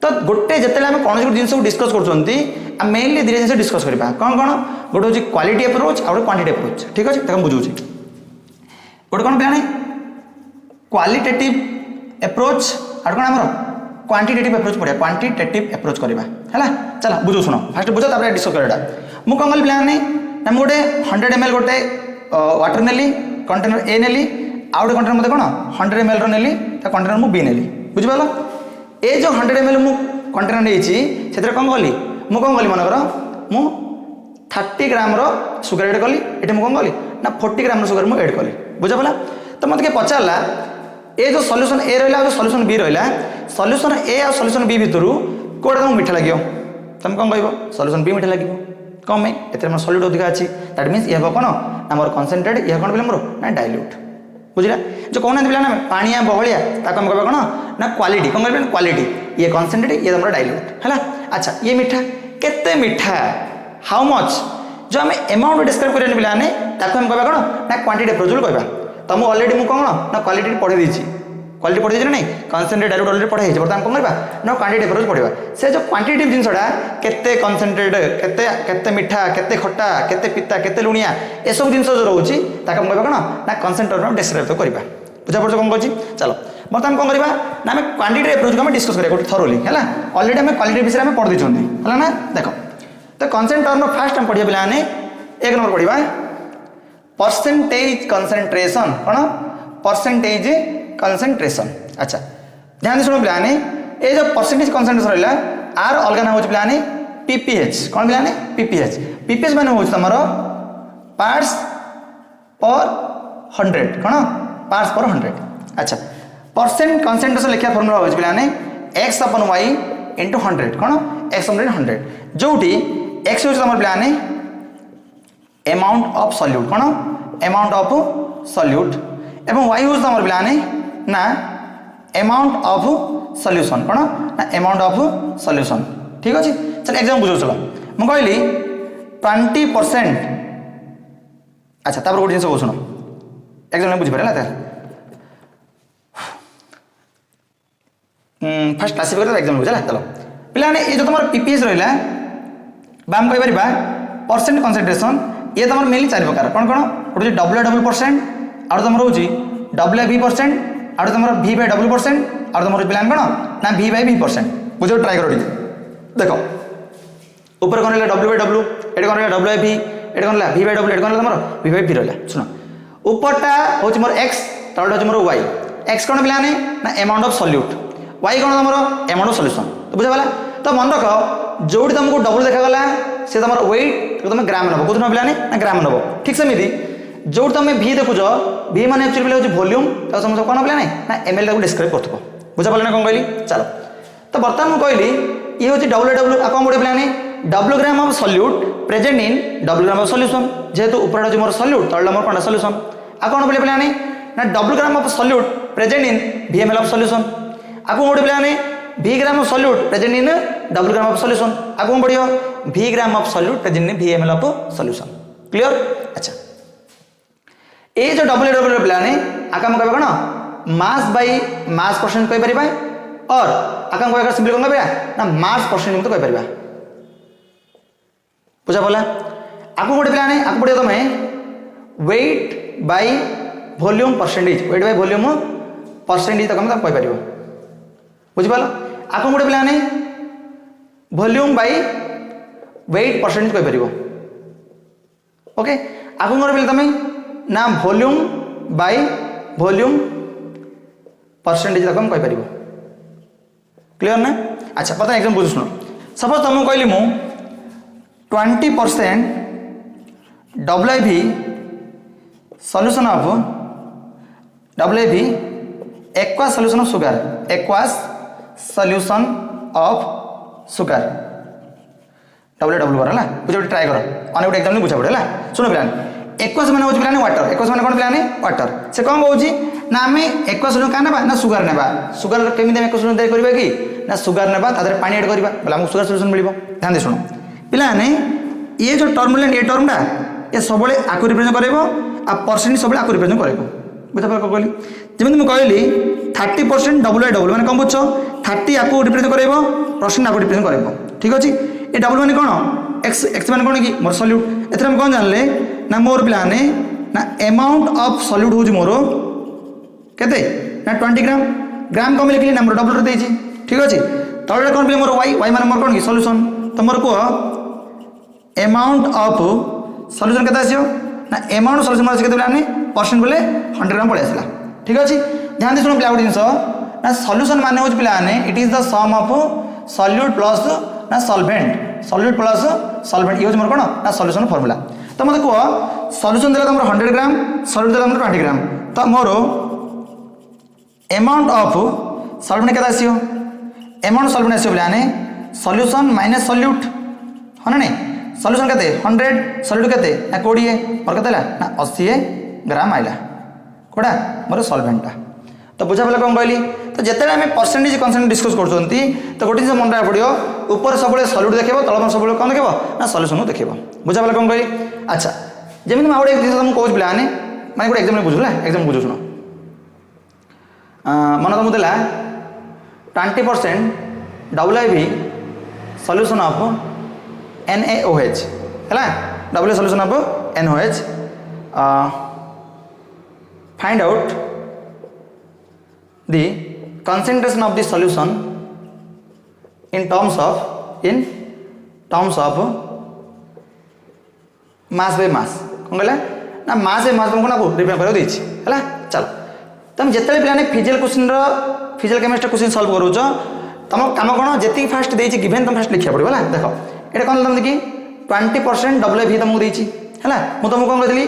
तो गोटे जिते आम कौन गोटे जिन डिस्कस कर मेनली दुटा जिन डिस्कस करवा कौन कौन गोटे हूँ क्वालिटी अप्रोच और क्वांटिटी अप्रोच ठीक अच्छे बुझे गोटे कौन प्लान क्वालिटेटिव अप्रोच और कौन आम क्वांटिटेटिव अप्रोच पढ़ा क्वांटिटेटिव अप्रोच करवा है चल बुझ शुण फास्ट बुझ डिस्कस करवा मुझे कौन कल प्लान ना गोटे 100 ml गोटे वाटर नेली कंटेनर ए नेली आउ गोटे कंटेनर मत कौन 100 ml नेली कंटेनर मुझे बी नेली बुझिपाल ए जो 100 ml मु कंटेनर नहीं से कौन कली मुझे कौन कली मनकर मु 30 ग्राम रो सुगर एड कली ये मुझे कौन कली ना 40 ग्राम सुगर मुझे एड कली बुझ पाला तो मत पचारा ए जो सॉल्यूशन ए रहा जो सॉल्यूशन बी रहा सॉल्यूशन ए और सॉल्यूशन बी भितर कौटा तुमको मीठा लगे तुम कौन कह सॉल्यूशन बी मीठा लगे कौन में ए सॉल्यूट अधिक अच्छी दैट मीन्स यह कौन ना मोर कनसेंट्रेट यह कौन बोले मोर ना डाइल्यूट बुझला जो कहना पिला ना पानिया बहलिया ताको हम कहबा कौन ना क्वालिटी कौन कहबा क्वालिटी ये कनसेंट्रेट ये तुम डाइल्यूट है अच्छा ये मीठा केते मीठा हाउ मच जो आम अमाउंट डिस्क्राइब करें पिला ने ताको हम कहबा कौन ना क्वांटिटी अप्रोच कहबा तुमको ऑलरेडी मुझे कौन ना क्वालिटी पढ़े देछि क्वालिटी पढ़े देछि ना नहीं कनसेंट्रेट डाइल्यूट ऑलरेडी पढ़े है बर्तमान कौन करबा ना क्वांटिटी अप्रोच पढ़वा से जो क्वांटिटेटिव जिनसडा केते कनसेंट्रेट केते केते मीठा केते खट्टा केते पिता केते लुणिया ए सब जिनस जो रहउछि ताको हम कहबा कौन ना कनसेंट्रेट डिस्क्राइब तो करबा बुझा पड़छ कौन कहछि चलो बर्तमान कौन करबा ना हम क्वांटिटी अप्रोच को हम डिस्कस करिया गोटे थरोली हैला ऑलरेडी हम क्वालिटी विषय में पढ़ दिछों हैला ना देखो तो कॉन्सेंट टर्म फर्स्ट हम पढ़िया पिलाने एक नंबर पढ़िबा परसेंटेज कंसंट्रेशन कौन परसेंटेज कंसंट्रेशन अच्छा ध्यान दे सुनो पिलाने ए जो परसेंटेज कंसंट्रेशन रहला आर अलग ना होछ पिलाने पीपीएच कौन पिलाने पीपीएच पीपीएच माने होछ तमरो पार्ट्स पर 100 कौन पार्ट्स पर 100 अच्छा परसेंट कंसंट्रेशन लिखा फॉर्मूला होछ पिलाने x अपन y into 100 कौन x upon 100 जोटी x होछ तमर पिलाने अमाउंट ऑफ सॉल्यूट कौन अमाउंट ऑफ सॉल्यूट एवं y होछ तमर पिलाने ना अमाउंट ऑफ सॉल्यूशन कौन ना अमाउंट ऑफ सॉल्यूशन ठीक अछि चल एग्जाम बुझो चलो म कहली 20% अच्छा तापर गोटे जिंस को सुनो एग्जाम में बुझि परला त फर्स्ट क्लासिफाई करते एग्जाम बुझला चलो पिलाने ये जो तुम्हारा पीपीएस रहला बाम कहि परिबा परसेंट कंसंट्रेशन ये तुम्हारा मेनली चार प्रकार कौन कौन गोटे डबल परसेंट आरो तुम रहउची डबल v परसेंट आरो तुम v बाय डबल परसेंट आरो तुम पिलान कौन ना v बाय v परसेंट बुझो ट्राई करो देखो ऊपर कौन रहला w बाय w एड कौन रहला w बाय v एड कौन रहला v बाय w एड कौन रहला तुम v बाय v रहला सुनो ऊपरटा होची मोर x तळटा होची मोर y x कौन पिलाने ना अमाउंट ऑफ सॉल्यूट y कौन तुम अमाउंट ऑफ सॉल्यूशन तो बुझा वाला तो मन रख जोड़ी तुमको डबल देखा गला से तुम वेट तुम ग्राम नब कौन पिलाने ना ग्राम नब ठीक सेमती जो तुम v देखुच v मान एक्चुअली हूँ वॉल्यूम तो तुम कौन पिलाने ना ml को डिस्क्राइब करथबो बुझा पाले ना कौन कहली चलो तो बर्तमान मुझे कहली ये हूँ डब्ल्यू आ कौन गोटे पिलाने W gram of solute present in W gram of solution जेहेतु ऊपर हूँ मोर सॉल्यूट तळा मोर कौन सॉल्यूशन आ कौन बोले पिलाने ना W gram of solute present in vml of solution आ कौन गोटे पिलाने v gram of solute present in W gram of solution आ कौन पड़ियो v gram of solute present in vml of solution clear अच्छा ए जो डब्ल्यू पिलाने आका हम कहबा कोन मास बाय मास परसेंट कहि परिबा और आका हम कहबा सिंपली कोन कहबा ना मास परसेंट तो कहि परिबा बुझा बोला आकु गोटे पिलाने आकु पड़ियो तमे weight by volume percentage weight by volume percentage तक हम कहि परिबो बुझि पालो आकु गोटे पिलाने वॉल्यूम बाय वेट परसेंटेज कहि परिबो ओके आकु गोटे पिला तमे ना वॉल्यूम बाय वॉल्यूम परसेंटेज तक हम कहि परिबो क्लियर ना अच्छा पता एकदम बुझ सुनो सपोज तुमको कहली मु 20% WIV solution of WIV aqueous solution of sugar aqueous solution of sugar WW है बुझे ट्राई करो अने गोटे एग्जाम बुझा पड़े सुनो पिलाने एक्वास माने होची पिलाने वाटर एक्वास माने कोन पिलाने वाटर से कोन कहूची ना हमें एक्वास का नेबा ना सुगर नेबा सुगर केमिति हम एक्वास तैयार करबा कि ना सुगर नेबा तादर पानी ऐड करबा बोला हम सुगर सॉल्यूशन मिलिबो ध्यान दे सुनो पिलाने ये जो टर्म ले ये टर्मटा ये सबले आकु रिप्रेजेंट करबो आ परसेंट सबले आकु रिप्रेजेंट करबो बुझा पर कहली जेमि मैं कहली 30% WIW माने कोन बुझछो 30 आकु रिप्रेजेंट करबो परसेंट आकु रिप्रेजेंट करबो ठीक अछि ए डबल माने कोन x माने कोन की मोर सॉल्यूट एथरा हम कोन जानले ना मोर पिलाने ना अमाउंट ऑफ सॉल्यूट होजी मोर केते ना 20 ग्राम ग्राम कम लिखली ना मोर डबल रे देछि ठीक अछि तळे कोन पिले मोर y माने मोर कोन की सॉल्यूशन तो मोर को अमाउंट ऑफ सॉल्यूशन केते आसियो ना अमाउंट ऑफ सॉल्यूशन माने केते पिलाने परसेंट बोले 100 ग्राम पळे आसला ठीक अछि ध्यान दे सुनो पिला जिंस ना सॉल्यूशन माने होज पिलाने it is the sum of solute plus ना सॉल्वेंट सॉल्यूट प्लस सॉल्वेंट यूज मोर कोन ना सॉल्यूशन फार्मूला तो मते को सॉल्यूशन देला हमर 100 ग्राम सॉल्यूट देला हमर 20 ग्राम तो मोर अमाउंट ऑफ सॉल्वेंट केते आसियो अमाउंट सॉल्वेंट आसियो पिलाने सॉल्यूशन माइनस सॉल्यूट है ना सॉल्यूशन केते 100 सॉल्यूट केते ना 20 और केते ला ना 80 ग्राम आइला कोडा मोर सॉल्वेंटा तो बुझा पला कोन कहली तो जेते हमें परसेंटेज कंसेंट डिस्कस करछंती तो गोटे से मन रा पड़ियो ऊपर सबले सॉल्यूट देखिबो तळम सबले कोन देखिबो ना सॉल्यूशन देखिबो बुझा पला कोन कहली अच्छा जेमिन माउडे एक दिन तुम कहू पिलाने माने गोटे एग्जाम बुझुला एग्जाम बुझु सुनो मन तो मुदेला 20% WIV सॉल्यूशन ऑफ NaOH है W solution of NaOH find out the concentration of the solution in terms of mass by mass कौन कहला ना mass by mass तुमको ना को रिप्रेजेंट करो देछि हला चलो तुम जेतले पिलाने फिजिकल क्वेश्चन रो फिजिकल केमिस्ट्री क्वेश्चन सॉल्व करूछ तुम काम कोन जेति फास्ट देछि गिवन तुम फास्ट लिखिया पड़िबो हला देखो एटा कोन तुम देखि 20% डब्ल्यू भी तुमको देछि हला मु तुमको कोन कहली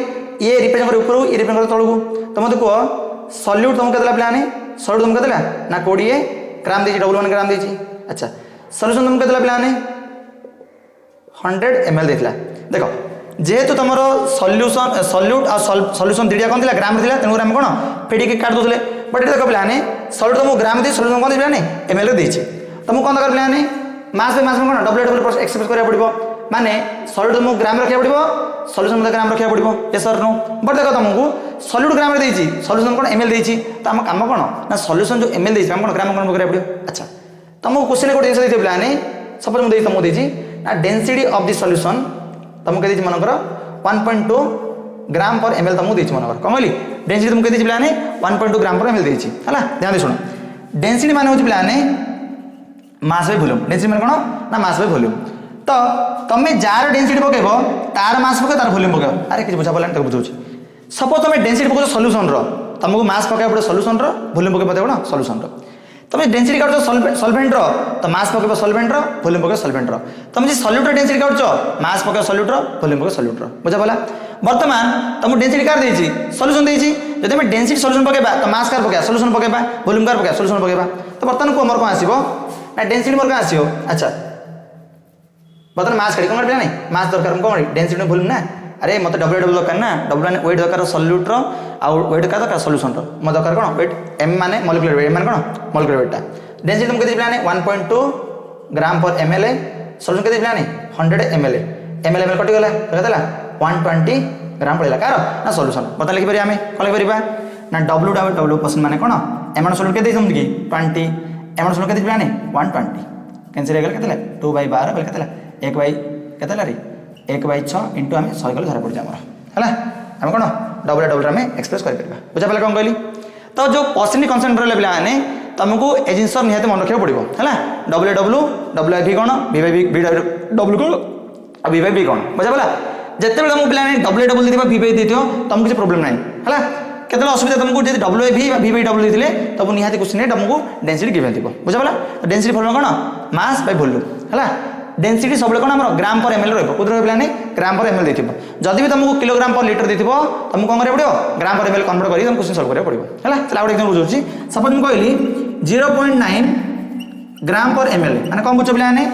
ये रिप्रेजेंट कर ऊपर ये रिप्रेजेंट कर तळगु तुम मते को सॉल्यूट तुमको केतला पिलाने सॉल्यूट तुमको केतला ना 20 ग्राम देछि डबल 1 ग्राम देछि अच्छा सॉल्यूशन तुमको केतला पिलाने 100 ml देथिला देखो जेहेतु तुम सॉल्यूशन सॉल्यूट और सॉल्यूशन दीटा कौन ग्राम था तेणुकर आम कौन फेटी काट दूसरे बट ये देखो पिलाने सॉल्यूट तुमको ग्राम दे सॉल्यूशन कौन पिलाने ml देछि तुमको कौन दरकार पिलाने मास बाय मास में कौन डबल एक्सप्रेस करा पड़ो माने सॉल्यूट तुमको ग्राम रखा पड़ो सॉल्यूशन मतलब ग्राम रखा पड़ो ये सर नो बट देखो तुमको सॉल्यूट ग्राम देछि सॉल्यूशन कौन ml देछि तो आम काम कौन ना सॉल्यूशन जो ml देछि आम कौन ग्राम कौन करा पड़ो अच्छा तुमको क्वेश्चन गोटे जिन देते पिलाने सपोज मुझे तुमको देछि ना डेंसिटी ऑफ द सॉल्यूशन तुमको कहते मनकर 1.2 ग्राम पर ml तुमको देछि मनकर कौन कहली डेंसिटी तुमको कहते पिलाने 1.2 ग्राम पर ml देछि हला ध्यान दे सुनो डेंसिटी माने होछि पिलाने मास बाय वॉल्यूम डेंसिटी माने कोन ना मास बाय वॉल्यूम तो तमे जार डेंसिटी पकेबो तार मास पके तार वॉल्यूम पकेबो अरे किछ बुझा पड़ला त बुझौछि सपोज तमे डेंसिटी पको सॉल्यूशन रो तुमको मास पके पड़े सॉल्यूशन रो वॉल्यूम पके पड़े कोन सॉल्यूशन रो तुम डेंसिटी काटो सॉल्वेंट रो तो मास पके सॉल्वेंट रो वॉल्यूम पके सॉल्वेंट रो तुम जे सॉल्यूट डेंसिटी काटो मास पके सॉल्यूट रो वॉल्यूम पके सॉल्यूट रो बुझा पला वर्तमान तुम डेंसिटी कार देछि सॉल्यूशन देछि जदि हम डेंसिटी सॉल्यूशन पकेबा तो मास कार पके सॉल्यूशन पकेबा वॉल्यूम कार पके सॉल्यूशन पकेबा तो वर्तमान को हमर को आसीबो ना डेंसिटी मोर का आसीबो अच्छा वर्तमान मास करी कोन करबा नै मास दरकार कोन डेंसिटी ने वॉल्यूम ना अरे मत डब्ल्यू दरकार ना डब्ल्यू माने वेट दरकार सॉल्यूट रो आ वेट दरकार सॉल्यूशन रो म दरकार कोन वेट m माने मॉलिक्यूलर वेट m माने कोन मॉलिक्यूलर वेट डेंसिटी तुमको कितने पिलाने 1.2 ग्राम पर ml सॉल्यूशन कितने पिलाने 100 ml ml कटि गला केतला 120 ग्राम पड़ेला कार ना सॉल्यूशन बता लिखि परिया हमें कोन लिखि परिबा ना w पर्सन माने कोन एमन सॉल्यूट के देइ तुम की 20 एमन सॉल्यूट कितने पिलाने 120 कैंसिल हो गला केतला 2/12 बल केतला 1 केतला रे 1/6 इनटू हमें 100 गला धरा पड़ जा हमर हला हम कोन w हमें एक्सप्रेस कर परिबा बुझा पले कोन कहली तो जो परसेंटेज कंसंट्रेट लेवल आने तुमको ए जिनस निहाती मन रखा पड़ो है डब्ल्यू भी कौन डब्ल्यू कौन और भी कौन बुझा पड़ा जिते तुम पिला डब्ल्यू भी देते तुमको किसी प्रोब्लेम ना है केत असुविधा तुमको जो डब्ल्यू भी देते तुम निहाती क्वेश्चन तुमको डेंसिटी गिवन थी बुझा पड़ा डेंसिटी फॉर्मूला कौन मास बाय वॉल्यूम है डेंसिटी सब कौन ग्राम पर ml रही पिलाने ग्राम पर ml देखो जदि भी तुमको किलोग्राम पर लिटर देती तुमको कौन पड़ो ग्राम पर ml कन्वर्ट कर क्वेश्चन सॉल्व करा पड़ो है चलो आगे एग्जांपल बुझाऊँ सपोज मुझे कहली 0.9 ग्राम पर ml माने कौन बुझ पिलाने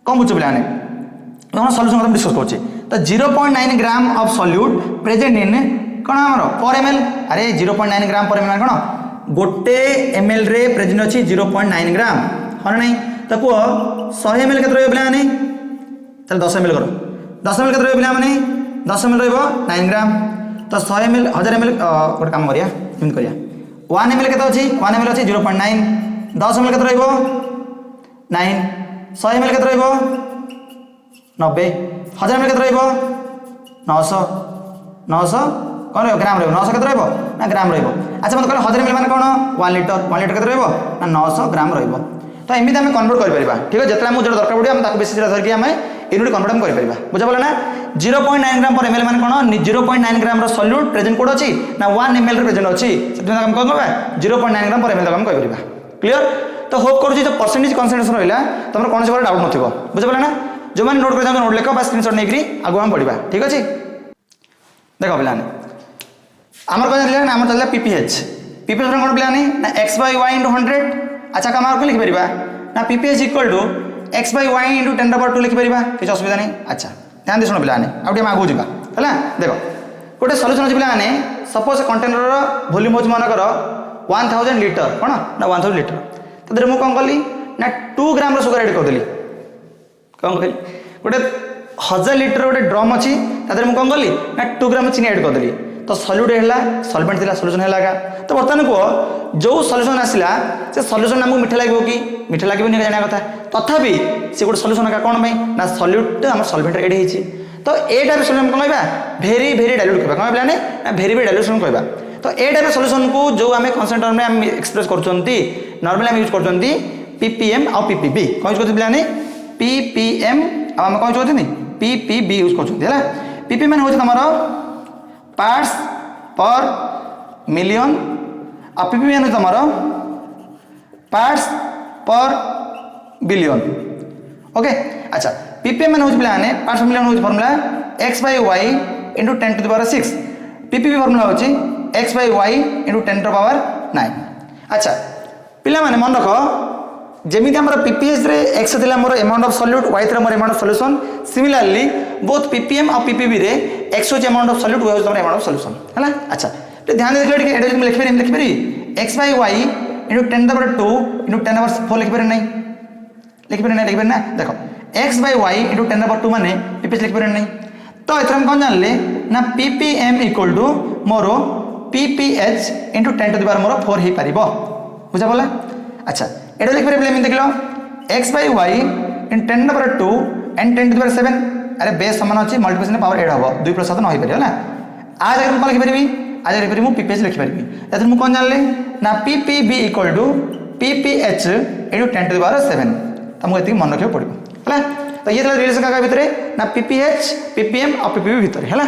कौन बुझ पिलाने सॉल्यूशन तुम डिस्कस कर तो 0.9 ग्राम ऑफ सॉल्यूट प्रेजेंट इन कौन आमर पर ml अरे 0.9 ग्राम पर ml कौन गोटे ml रे प्रेजेंट अच्छी 0.9 ग्राम हाँ नहीं तो कह 100 ml के पिलाने चल 10 ml करो 10 ml के पिलाने 10 ml रही 9 ग्राम तो 100 ml 1000 ml गोटे काम करिया 1 ml के अच्छी 1 ml अच्छी 0.9 10 ml के 9 100 ml के 90 1000 ml के 900 कौन रही ग्राम रही 900 के ना ग्राम रही अच्छा मतलब कहले 1000 ml मान कौन 1 लीटर के ना 900 ग्राम रही तो एमती आम कन्वर्ट कर ठीक है जितना जो दरकार पड़े आम बेसी धरिकी आम यूनिट कन्वर्ट कर बुझा पड़ा ना 0.9 ग्राम पर ml मान कौन 0.9 ग्राम सॉल्यूट प्रेजेंट कोड अच्छी ना 1 ml प्रेजेंट अच्छी से कौन करवा 0.9 ग्राम पर ml आम कह क्लीयर तो होप करूँ जो परसेंटेज कनसेंट्रेशन रहा तुम कौन से डाउट नथिबो बुझा पड़ा ना जो मैंने नोट कर नोट लेख बा स्क्रीनशॉट नहीं आगे हम पढ़ा ठीक अच्छे देख पिलाने आमर कौन चलना आम चलता पीपीएच कौन पिलाने ना x/y × 100 अच्छा कम आगे लिखिपर ना पीपीएच इक्वल टू x/y × 10⁻² लिखिपर किसी असुविधा नहीं अच्छा ध्यान दे शुण पिलाने आगे आगू जावा है देख गोटे सल्यूशन अच्छे पिलाने सपोज कंटेनर वॉल्यूम हो मनकर 1000 लीटर कौन ना 1000 लीटर तो मुझे कौन कली ना 2 ग्राम सुगर एड करदेली कौन कहली गोटे 1000 लीटर गोटे ड्रम अच्छी मुझे कौन कली ना 2 ग्राम चीनी एड करदेली तो सल्यूट है सॉल्वेंट थी सल्यूशन है तो बर्तमान कह जो सल्यूशन आसला से सल्यूशन आमको मीठा लगे कि मीठा लगे नहीं जाना कथा तथापि से गोटे सल्यूशन का कौन ना सल्यूट आम सल्वेंट एड होती तो ये टाइप सल्यूशन कौन कहवा भेरी डाइल्यूट कहवा कौन पिलाने ना भेरी डाइल्यूशन कहवा तो तो ए टाइप सॉल्यूशन को जो आम कॉन्सेंट्रेट में आम एक्सप्रेस करछंती नॉर्मली आम यूज करछंती पीपीएम और पीपीबी कौन यूज करते पिलाने पीपीएम आम कौन यूज करते पीपीबी यूज करछंती है पीपी मान होछ तमरो पार्ट्स पर मिलियन और पीपी मान होछ तमरो पार्ट्स पर बिलियन ओके अच्छा पीपीएम मान होछ पिलाने पार्ट्स पर मिलियन होछ formula x/y into 10 to the power 6 PPB formula होची x/y into 10 to the power 9 अच्छा पिला माने मन रखो जेमिति हमर पीपीएस रे x थिला हमर अमाउंट ऑफ सॉल्यूट y रे हमर amount of solution similarly both ppm और पीपीबी रे x होची अमाउंट ऑफ सॉल्यूट y होची हमर अमाउंट ऑफ सॉल्यूशन हैला अच्छा तो ध्यान दे देखले एटा हम लिख पारी x/y into 10 to the power 2 into 10 to the power 4 लिख पारे नहीं ना देखो x/y into 10 to the power 2 माने पीपीएस लिख पारे नहीं तो इथर हम कौन जान ले ना पीपीएम इक्वल टू मोर pph into 10 to the power मोर 4 ही पारिबो बुझा बोला अच्छा एटा लिख पारे हम देखलो x/y in 10 to the power 2 and 10 to the power 7 अरे बेस समान अछि मल्टीप्लिकेशन पावर 8 हबो 2 + 7 न होई पारि होला आज अगर हम लिख पारिबी आज लिख पारि मु पीपीएच लिख पारिबी एथर मु कौन जान ले ना ppb equal to pph into 10 to the power 7 तमको एति मन रखियो पड़िबो होला तो ये रिलेशन का भितर ना पीपीएच पीपीएम और पीपीबी भितर है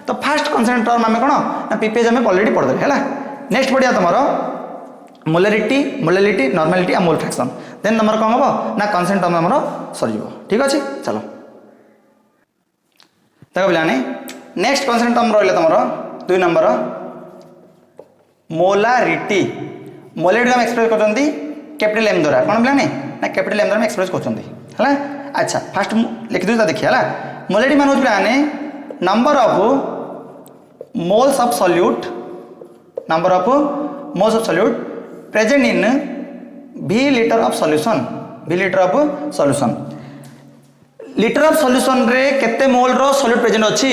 तो फास्ट कॉन्सेंट्रेट टर्म आम कौन ना पीपीएच आम ऑलरेडी पढ़दे है नेक्स्ट पढ़िया तुम मोलारिटी मोलालिटी नॉर्मालिटी और मोल फ्रैक्शन देन तुम कौन हम ना कॉन्सेंट्रेट टर्म आम सर ठीक अच्छे चलो देखो पिलाने नेक्स्ट कॉन्सेंट्रेट टर्म रहा तुम 2 नंबर मोलारिटी मोलारिटी हम एक्सप्रेस करते कैपिटल एम द्वारा कौन पिलाने ना कैपिटल एम द्वारा एक्सप्रेस करते अच्छा फास्ट लिखि दूँ देखिए है मोलारिटी मान होने पिलाने number of moles of solute number of moles of solute present in v litre of solution v litre of solution litre of solution रे केते मोल रो सॉल्यूट प्रेजेंट अछि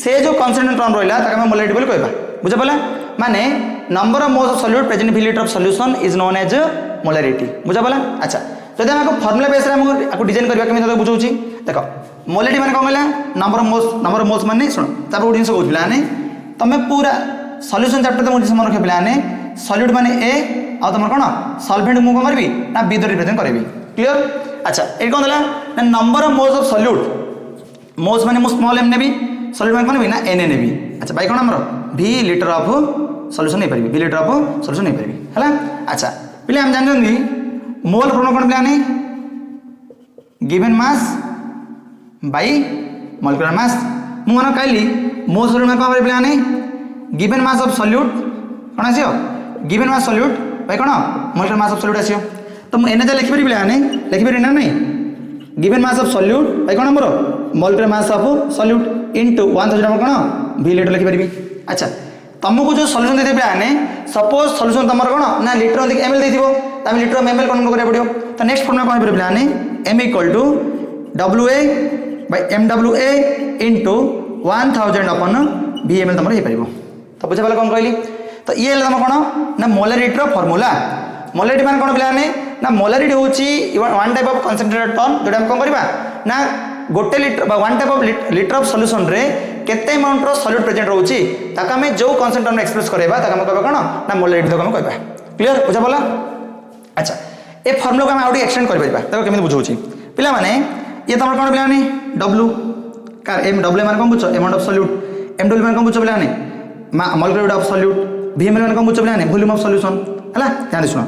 से जो कॉन्सेंट्रेट टर्म रहला ताके हम मोलारिटी बोली कहबा बुझा पला माने number of moles of solute present in v litre of solution is known as molarity बुझा पला अच्छा तो हम फॉर्मूला बेस रे हम डिजाइन करबा केमे तो बुझौची देखो मोलारिटी माने कोन कहला नंबर ऑफ मोल्स माने सुन तापर गोटे जिंस कहू पिलाने तमे पूरा सॉल्यूशन चैप्टर तो जिंस मन रखे पिलाने सॉल्यूट माने ए आ तुम कोन सॉल्वेंट मु कोन करबी ना बी द्वारा रिप्रेजेंट करबी क्लियर अच्छा ए कोन देला ना number of moles of solute moles माने मु स्मॉल एम नेबी सॉल्यूट माने कोन भी ना एन नेबी अच्छा बाई कोन हमरो v लीटर ऑफ सॉल्यूशन नहीं परबी v लीटर ऑफ सॉल्यूशन नहीं परबी हला अच्छा पहिले हम जान जंदी मोल प्रोनो कोन पिलाने given mass by molecular mass मु मन कहली मोल सॉल्यूट में कोन पिलाने गिवन मास ऑफ सॉल्यूट कोन आसियो गिवन मास सॉल्यूट बाय कोन मोलिकुलर मास ऑफ सॉल्यूट आसियो तो मु एने जा लिखि परिबि पिलाने लिखि परिबि ना नहीं given mass of solute by कोन हमरो molecular mass of solute into 1000 हम कोन v लीटर लिखि परिबि अच्छा तुमको जो सॉल्यूशन देते पिलाने सपोज सॉल्यूशन तमर कोन ना लीटर अधिक ml देथिबो तमे लीटर में ml कन्वर्ट करिया पड़ियो तो नेक्स्ट फॉर्मूला कोन पिबि पिलाने m = wa by mwa into 1000 upon vml तमर हे परिबो तो बुझा पले कोन कहली तो ये तम कोन ना मोलारिटी रो फार्मूला मोलारिटी मान कोन पिलाने ना मोलारिटी होची one type of concentrated term जोटा हम कोन करबा ना गोटे लीटर बा one type of litre of solution रे केते अमाउंट रो सॉल्यूट प्रेजेंट रहउची ताका में जो कंसंट्रेट में एक्सप्रेस करबा ताका हम कहबा कोन ना मोलारिटी तो हम कहबा क्लियर बुझा पला अच्छा ए फार्मूला को हम आउडी एक्सटेंड कर परबा देखो केमे बुझौची पिला माने ये तमर कोन पिलाने w का m w मान कोन बुझो amount of solute m w मान कोन बुझो पिलाने मोलिकुलर ऑफ सॉल्यूट v मान कोन बुझो पिलाने वॉल्यूम ऑफ सॉल्यूशन हला ध्यान सुनो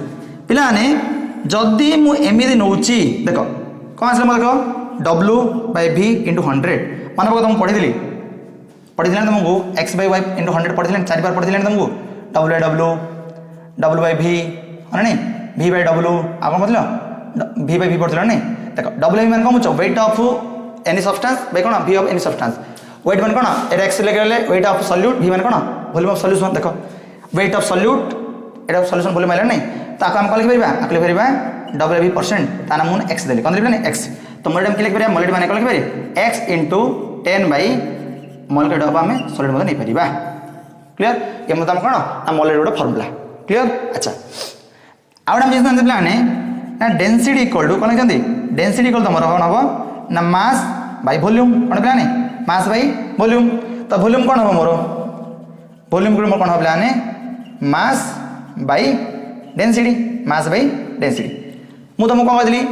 पिलाने जदी मु एमिदी नउची देखो कोन आसले म देखो w by v into 100 माने बको तुम पढी दिले तुमको x by y into 100 पढी दिले 4 बार पढी दिले तुमको w by v है नहीं v by w आ कोन मतलब v by v पढी दिले नहीं देखो w मान कोन बुझो weight of any substance by cone v of any substance weight मान कोन एटा x लेले weight of solute v मान कोन वॉल्यूम ऑफ सॉल्यूशन देखो weight of solute Etah solution volume आइला नहीं ताका हम लिख परिबा लिख परिबा w% ताना मुन x देले कोन लिखले x तो मोलारिटी हम लिख परिबा मोलारिटी माने कोन लिख परिबा x into 10 by मोलिकुलर डबा में सॉलिड मत नहीं परिबा क्लियर ये मतलब कोन ना मोलारिटी रो फार्मूला क्लियर अच्छा आउडा हम जिस प्लाने ना डेंसिटी इक्वल टू कोन जंदी डेंसिटी इक्वल तमरो कोन हबो ना मास बाय वॉल्यूम कोन प्लाने मास बाय वॉल्यूम तो वॉल्यूम कोन हबो मोरो वॉल्यूम को कोन हबो प्लाने mass by density mass by density मु तुमको कौन कहली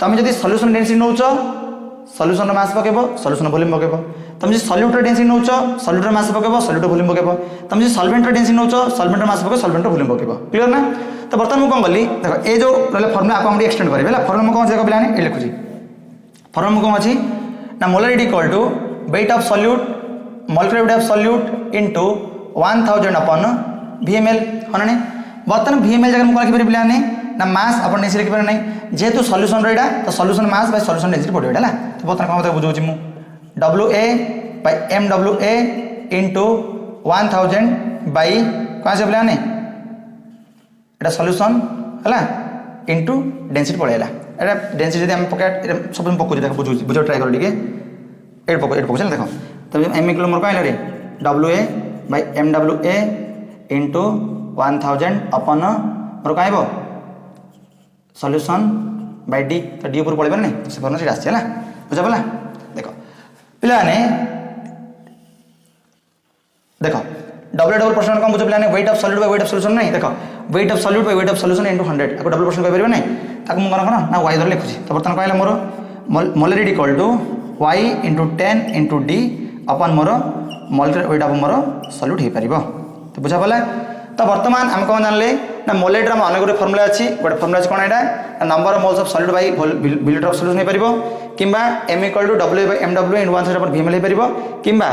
तुम जब सल्यूशन डेनसीटी नौच सल्यूशन मास पकेब सल्यूशन वॉल्यूम पकेब तुम जो सल्यूटर डेनसीटी नौच सल्यूटर मास पकेब सल्यूटर वॉल्यूम पकेब तुम जो सल्वेंटर डेनसीटी नौच सल्वेंटर मास पकेब सल्वेंटर वॉल्यूम पकेब क्लियर ना। तो बर्तमान मुझे कौन कली देख ये जो रहा फर्मुला आपको एक्सटेंड करेंगे फर्मुला कौन अच्छे पिलाने ये लिखुची फर्मुला कौन अच्छी ना molarity equal to weight of solute molecular weight of solute into 1000 अपन VmL हाँ ना बर्तमान VmL जगह मुझे लिखिपारे पिलाने ना मास अपन डेंसिटी लिखिपारे ना जेहेतु सल्यूशन रहा तो solution mass by solution density पड़ो है तो बर्तमान कौन बुझाऊँ मुझे WA by MWA into 1000 by कौन से पिलाने एटा सल्यूशन है इंटू डेनसीटी पड़ेगा एटा डेनसीटी आम पकाए सब पकाऊ देख बुझ बुझ ट्राए कर ये पकाऊ देख तो एम इक्वल मोर कौन रे WA बाय MWA इंटू 1000 अपन मोर कौन सल्यूशन बाय D तो D ऊपर पड़े नहीं से फर्मुला से आसी है बुझा पड़ा देख पिलाने देखो डबल डबल पर्सन कौन बुझे पिलाने wait of solute bye weight of solution नहीं देखो wait of solute bye weight of solution into 100 आपको डबल पर्सन कह परिबे नहीं ताको मु कौन ना y धर लिखुची तो बर्तमान कहला मोर molarity equal to y into 10 into D अपन मोर मोलेकुलर वेट ऑफ मोर सॉल्यूट हो पारिबो तो बुझा पड़ा। तो बर्तमान आम कौन जानले ना मोलेट आम अनेक गुटे फर्मुला अच्छी गोटे फर्मुला अच्छी कौन यहाँ number of moles of solute by millilitre of solution हो पारिबो किंबा m equal to W by MW in 1000 अपन VmL हो पारिबो किंबा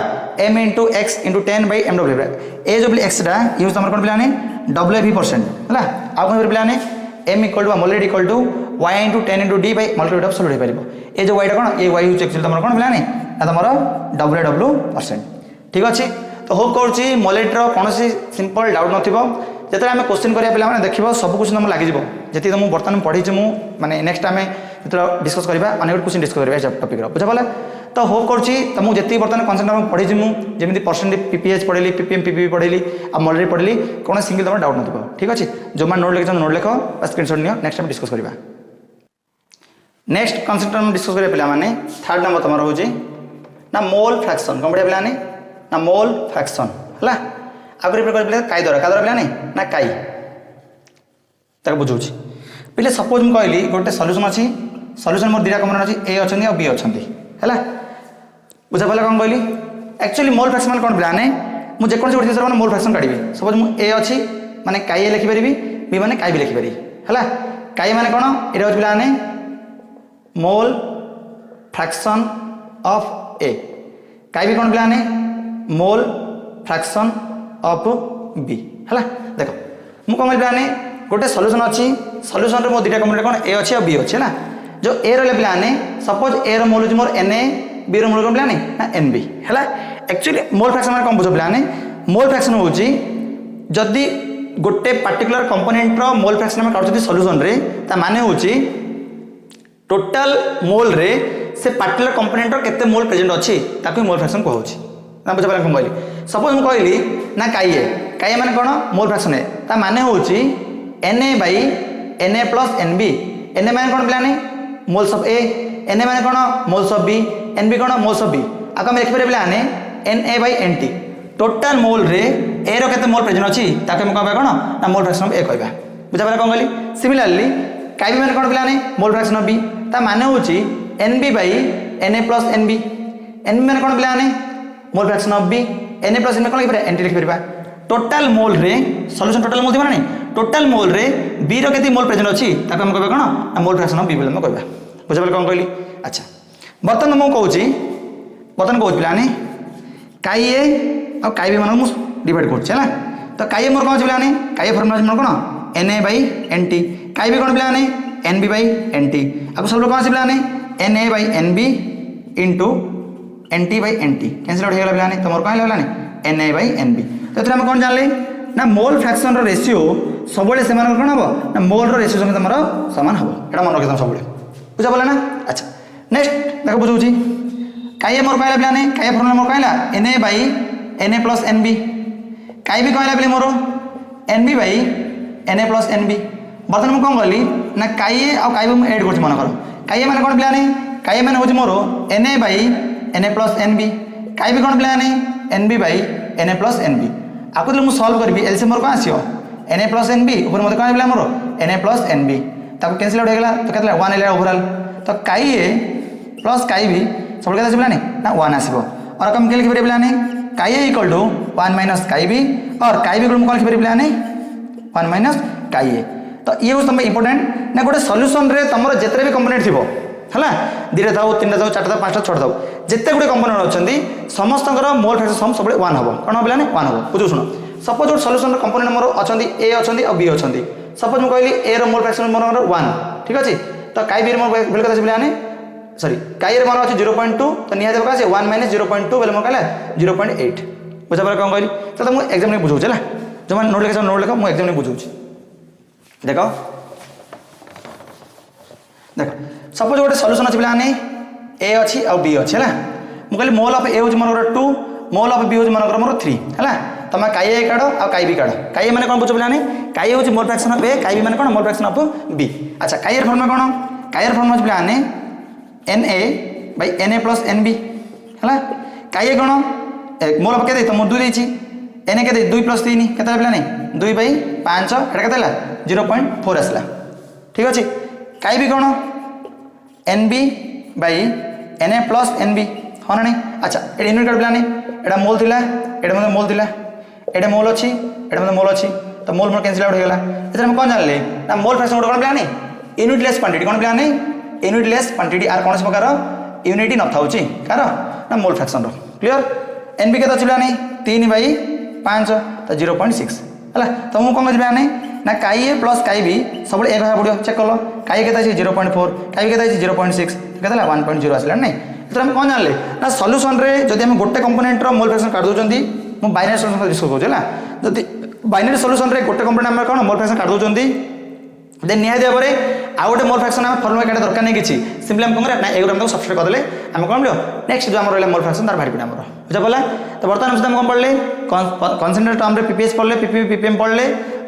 m into x into 10 by MW A जो x टा ये तुम कौन पिलाने WV% है आ कौन पिलाने m इक्वल टू मोलेट equal to y into 10 into D by molecular weight of solute हो पारिबो ए जो y टा कौन ये y हूँ एक्चुअली तुम कौन पिलाने ना तुम WW% ठीक अच्छे। तो होप करुँची मोलेट्र कौन सिंपल डाउट नथिबो जेते आम क्वेश्चन करिया पिला माने देखिबो सब कुछ तुम लागि जिवो जेति तुम वर्तमान पढ़ी मु माने नेक्स्ट आम जो डिस्कस करबा अनेक क्वेश्चन डिस्कस करबा टॉपिक रो बुझा पला। तो होप करुँची तुमको जेति वर्तमान कॉन्सेप्ट आम पढ़ी मु जेमिति परसेंटेज PPH पढ़ेली PPM PPB पढ़ेली आ मोलेट पढ़ेली कौन सिंगल तुम डाउट नथिबो ठीक अच्छे। जो मान नोट लिखिछन नोट लिखो स्क्रीनशॉट नियो नेक्स्ट आम डिस्कस करबा। नेक्स्ट कॉन्सेप्ट आम डिस्कस करिया पिला माने थर्ड नंबर तुम होची ना मोल फ्रैक्शन कौन पढ़िया पिलाने ना मोल फ्रैक्शन है आगे प्रिपेयर कर काई द्वारा पिलाने ना काई तक बुझाऊँ पे सपोज मुझे कहली गोटे सल्यूशन अच्छी सल्यूशन मोर दुटा कम्पोनेंट अच्छी ए अच्छा बी अच्छा है बुझा पड़ा कौन कहली एक्चुअली मोल फ्रैक्शन कौन पिलाने मुझे जेकोसी गोटे जिन मोल फ्रैक्शन काढ़ी सपोज मुझे ए अच्छी माने काई ए लिखिपारि बी माने काई बी लिखिपारि है काई माने कौन ये पिलाने मोल फ्रैक्शन ऑफ ए काई भी कौन पिलाने मोल फ्रैक्शन ऑफ बी है देख मुझे कौन पिलाने गोटे सल्यूशन अच्छी सल्यूशन मो दुटा कम्पोनेंट कौन ए अच्छी और बी अच्छी है जो ए रे पिलाने सपोज ए रो मोल मोर Na बी रो मोल कौन पिलाने ना Nb है एक्चुअली मोल फ्रैक्शन कौन बुझ पिलाने मोल फ्रैक्शन हूँ जदि गोटे पार्टिकुलर कंपोनेंट रो मोल फ्रैक्शन आम काढ़ुँ सल्यूशन रे ता माने हूँ टोटाल मोल रे से पार्टिकुलर कंपोनेंट रो केते मोल प्रेजेंट अच्छी ताकि मोल फ्रैक्शन कहूँ ना बुझा कौन कहली सपोज मुझे कहली ना काई माने कौन मोल फ्रैक्शन है ता माने हूँ Na by Na plus Nb Na माने कौन पिलाने मोल्स ऑफ ए Na माने कौन मोल्स ऑफ बी Nb कौन मोल्स ऑफ बी आगे आम लिखिपारे पिलाने Na बाई Nt टोटाल मोल रे ए रो केते मोल प्रेजेंट अच्छी ताकि हम कहबा कौन ना मोल फ्रैक्शन ऑफ ए कहबा बुझा पड़ा कौन कहली। सिमिलरली काई माने कौन पिलाने मोल फ्रैक्शन ऑफ बी ता माने हूँ Nb by Na plus Nb Nb माने कौन पिलाने mole fraction of B Na plus Nb कौन लिखिपारे Nt लिखिपारिबा टोटाल मोल रे सॉल्यूशन टोटाल मोल दिबा नहीं टोटाल मोल रे बी रो केते मोल प्रेजेंट अछि ताको हम कहबा कोन ना मोल फ्रैक्शन ऑफ बी बोले हम कहबा बुझा पड़े कोन कहली। अच्छा बर्तन मु कहूची बर्तन कहूची पिलाने काई ए और काई बी मान मु डिवाइड करछ है तो काई मोर कोन पिलाने काई formula more cone Na by Nt काई बी कोन पिलाने Nb बाई Nt अब सब कोन पिलाने Na by Nb into Nt by Nt cancel out हो गला पिलाने तो मोर कोन पिलाने Na बाई Nb तो हम कौन जानले ना मोल फ्रैक्शन रेशियो सब से कौन हम ना मोल रेशियो सहित तुम सामान हम यहाँ मन रखी सब बुझा पड़ा ना। अच्छा नेक्स्ट देख बुझाऊँ काई मोर कहला पिलाने काई फर्मुला मोर कहला Na by Na plus Nb काई भी कहला पिले मोर Nb by Na plus Nb बर्तमान मुझे कौन कहली ना काई आ काई भी एड कर मन कर काई मैंने कौन पिलाने काई मैंने हूँ मोर Na by Na plus Nb काई भी कौन पिलाने Nb by Na plus Nb आपको मुझे सल्व करी एलसीएम मोर कौन आसो Na प्लस एन बी ऊपर मत कौन मोर Na प्लस एन बी ताको कैंसिल आउट होगा तो क्या 1 है ओवरऑल तो काई ए प्लस काई बी सब क्या आसला ना 1 आसो और कम के लिखिपर पिलाने काई ए इक्वल टू 1 माइनस काई बी और काई बी कौन लिखिपर पिलाने 1 माइनस काई ए तो ये हूँ तुम इंपोर्टेंट ना गोटे सल्यूशन रे तुम जितने भी कंपोनेंट थी है दुटा थाउ 3टा थाउ 4टा 5टा 6टा थाउ जिते गुटे कंपोनेंट अच्छा समस्त मोल फ्रैक्शन सम सब 1 हम कौन हम पिलाने 1 हम बुझु शुण सपोज गोटे सल्यूशन कंपोनेंट मोर अच्छा ए अच्छा और बी अच्छा सपोज मुझे कहली ए रो मोल फ्रैक्शन मोर 1 ठीक अच्छे तो काई बी मोर बिल कथा पिलाने सॉरी काई रे मोर अच्छे 0.2 तो निहाती क्या 1 माइनस 0.2 बोले मोर कहला 0.8 बुझा पार कौन कहली तो मुझे एक्जाम में बुझाऊँ है जो मैंने नोट लिख मुझे एक्जाम में बुझाऊँ देख देख सपोज गोटे सल्यूशन अच्छे पिलाने ए अच्छी और बी अच्छे है मुझे कहली मोल ऑफ ए हूँ मोर 2 मोल ऑफ बी हूँ मनकर मोर 3 है तुम काई ए काढ़ आ काई बी काढ़ काई मैंने कौन बुझ पिलाने काई हूँ मोल फ्रैक्शन ऑफ ए काई बी मैंने कौन मोल फ्रैक्शन ऑफ बी अच्छा काई फॉर्म कौन काई फॉर्म अच्छे पिलाने N A by N A plus N B है काई ए कौन मोल ऑफ के तो मुझे 2 देती एन ए के 2 प्लस 3 के पिलाने 2 बै 5 एटा के 0.4 आसला ठीक अच्छे काई बी कौन N B by N A plus N B हाँ ना नहीं अच्छा ये यूनिट कार्ड पिलाने एटा मोल थिला एटा मतलब मोल थिला एटा मोल अच्छी एटा मतलब मोल अच्छी तो मोल मोल कैंसिल आउट होगा इधर हम कौन जानले ना मोल फ्रैक्शन कौन पिलाने यूनिटलेस क्वांटिटी कौन पिलाने यूनिटलेस क्वांटिटी आर कौन प्रकार यूनिटी न था कार ना mole fraction clear N B के पिलाने 3 बै 5 तो 0.6 है तो मुझे कौन पिलाने ना काई ए प्लस काई बी सब एक पड़ो चेक कल काई के 0.4 काई के 0.6 के 1.0 आसला नहीं तो हम कौन जानले ना सल्यूशन रे जदि हम गोटे कंपोनेंट रो मोल फ्रैक्शन काट दउचंदी मु बाइनरी सल्यूशन डिस्कस करूँ है जदि बाइनरी सल्यूशन रे गोटे कंपोनेंट हम कौन मोल फ्रैक्शन काट दउचंदी देन निहाती भाव में आउ गोटे मोल फ्रैक्शन आम फर्मुला काटा दरकार नहीं किसी सिंपली हम कौन ना एगुरा हम सब्सट्यूट करदे आम कौन मिलो नेक्स्ट जो आम रहा मोल फ्रैक्शन तार बाहर पड़ा बुझा पड़ा तो बर्तमान सुधा कौन पढ़ले कनसेंट्रेट टर्म रे पीपीएस पढ़ले पीपीपी पीपीएम पढ़ले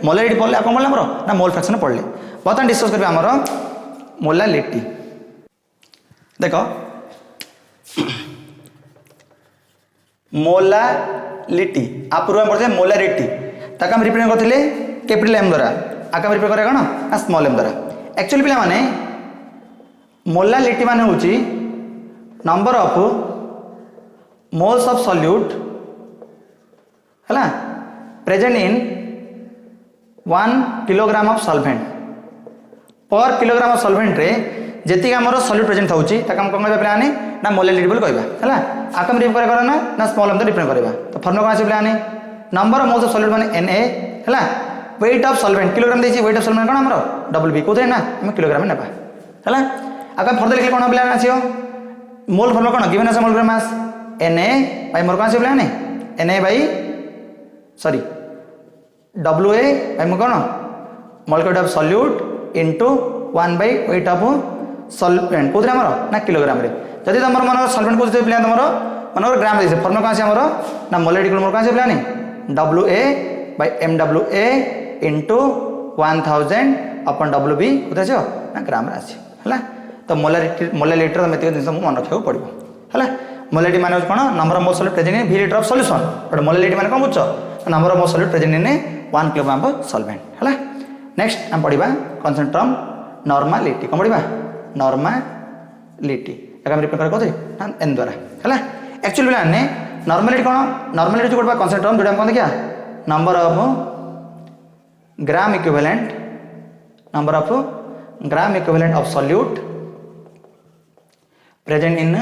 मोलारिटी पढ़ले कौन पढ़ले ना मोल फ्रैक्शन पढ़ले बर्तमान डिस्कस करेंगे आमर मोलालिटी देख मोलालिटी आप पूर्व पढ़ते मोलारिटी ताक हम रिप्रेजेंट करते कैपिटल एम द्वारा आका रिप्रेजेंट करें कौन ना स्मॉल एम द्वारा एक्चुअली पिला माने मोलालिटी माने होची number of moles of solute है present in 1 kilogram of solvent per kilogram of solvent रे जेतिक आमर सॉल्यूट प्रेजेंट थाउची ताका हम कोन कहबा पिलाने ना मोलालिटी बोल कहबा है आका हम रिप्रेजेंट करा ना स्मॉल एम रिप्रेजेंट करबा तो फॉर्मूला कोन आसी पिलाने number of moles of solute माने Na है वेट ऑफ सॉल्वेंट किलोग्राम देछि वेट ऑफ सॉल्वेंट कोन हमरो डबल बी कोथे ना हम किलोग्राम में नेबा है आका फर्दर लिखे कोन पिलाने आसियो मोल फॉर्मूला कोन given as mole mass Na by मोर कोन आसी पिलाने Na by sorry WA by मोर कोन molecular of solute into 1 by weight of solvent कोथे हमरो ना किलोग्राम रे जदि तमर मन सॉल्वेंट कोथे पिला तमर मनर ग्राम देछि फॉर्मूला कोन आसी हमरो ना मोलारिटी मोर कोन आसी पिलाने WA by MWA into 1000 upon WB कोथे आछो ना ग्राम रे आछि हला तो मोलालिटी रो मेते जिंस मन रखियो पड़िबो हला मोलालिटी माने कौन number of mole solute present in v litre of solution but molality माने कौन बुझ number of mole solute present in 1 kilogram of solvent है नेक्स्ट हम पढ़िबा कॉन्सेप्ट टर्म नॉर्मालिटी कौन पढ़िबा नॉर्मालिटी हम रिप्रेजेंट कर कोथे ना n द्वारा है एक्चुअली बिना नॉर्मालिटी कौन नॉर्मालिटी जो पढ़िबा कॉन्सेप्ट टर्म जोटा हम कोन देखिया number of gram equivalent of solute present in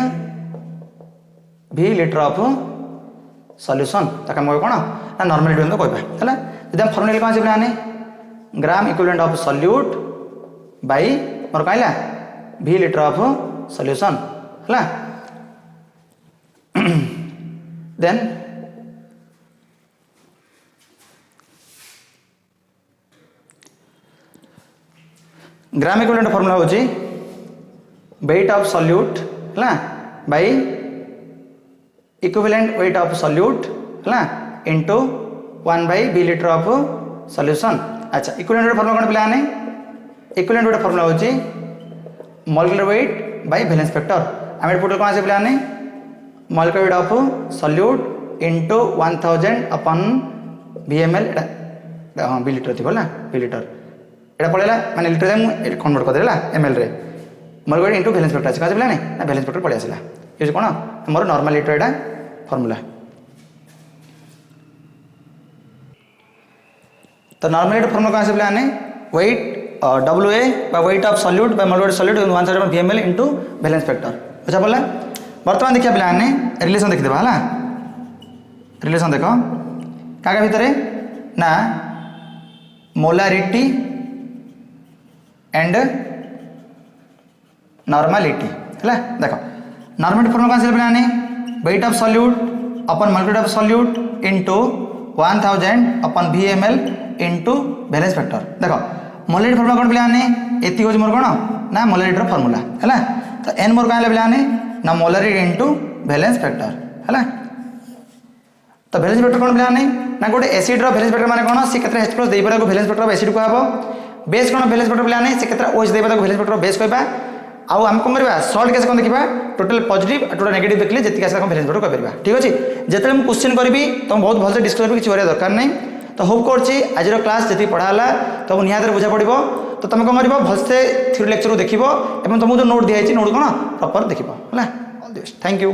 v litre of solution ताका हम कौन ना नॉर्मालिटी तो कहबा है जब हम फॉर्मूला कौन से आने gram equivalent of solute by मोर कहला v लीटर ऑफ सॉल्यूशन है देन ग्राम इक्विवेलेंट फॉर्मूला होची वेट ऑफ सॉल्यूट है by equivalent weight of solute है into 1 by v litre of solution अच्छा इक्विवेलेंट फॉर्मूला कौन पिलाने इक्विवेलेंट वेट फॉर्मूला होची molecular weight by valence factor आम total कौन आसे पिलाने molecular weight of solute into 1000 अपन VML एटा हाँ 2 लिटर थी ना 2 लिटर एटा पड़ेगा माने लिटर मुझे कन्वर्ट कर देला ml रे मोर गोटे इंटू बैलेंस फैक्टर आसी ना ना बैलेंस फैक्टर पड़े आसला ये कौन मोर नॉर्मल लिटर एटा फॉर्मूला तो नॉर्मल लिटर फॉर्मूला कौन आसे आने wait WA by weight of solute by molecular solute in 1 side VML into balance factor बुझा पड़ा बर्तमान देखिए पे रिलेशन देखिदेवा है रिलेशन देख क्या भितर ना मोलारिटी एंड नॉर्मालिटी है देख नॉर्मल फॉर्मूला कौन से आने wait of solute upon molecular of solute into 1000 अपन VML इनटू बैलेंस फैक्टर देख मोलारिटी फॉर्मूला कौन पे एति हो मोर कौन ना मोलारिटी फॉर्मूला है तो एन मोर कौन पे ना मोलारिटी इनटू बैलेंस फैक्टर है तो बैलेंस फैक्टर कौन पे ना गोटे एसिड बैलेंस फैक्टर माने कौन सी केतरा H+ दे पारे बैलेंस फैक्टर एसिड कहबो बेस कौन बैलेंस फैक्टर पे सी केतरा OH दे पारे बैलेंस फैक्टर बेस कहबा आउ आम कौन करबा सॉल्ट केस कौन देखिबा टोटल पॉजिटिव टोटल नेगेटिव देखले जति आसे बैलेंस फैक्टर कह परबा ठीक अछि जेतले हम क्वेश्चन करबी तुम बहुत भलसे डिस्कस करबी किछ होरे दरकार नै तो होप करछि आजिर क्लास जति पढ़ाला तो निहातर बुझा पड़िबो तो तुम कौन कर भलसे थ्योरी लेक्चर देखिबो एवं तुमको जो नोट दिया नोट कौन प्रॉपर देखिबो हला all the best thank you.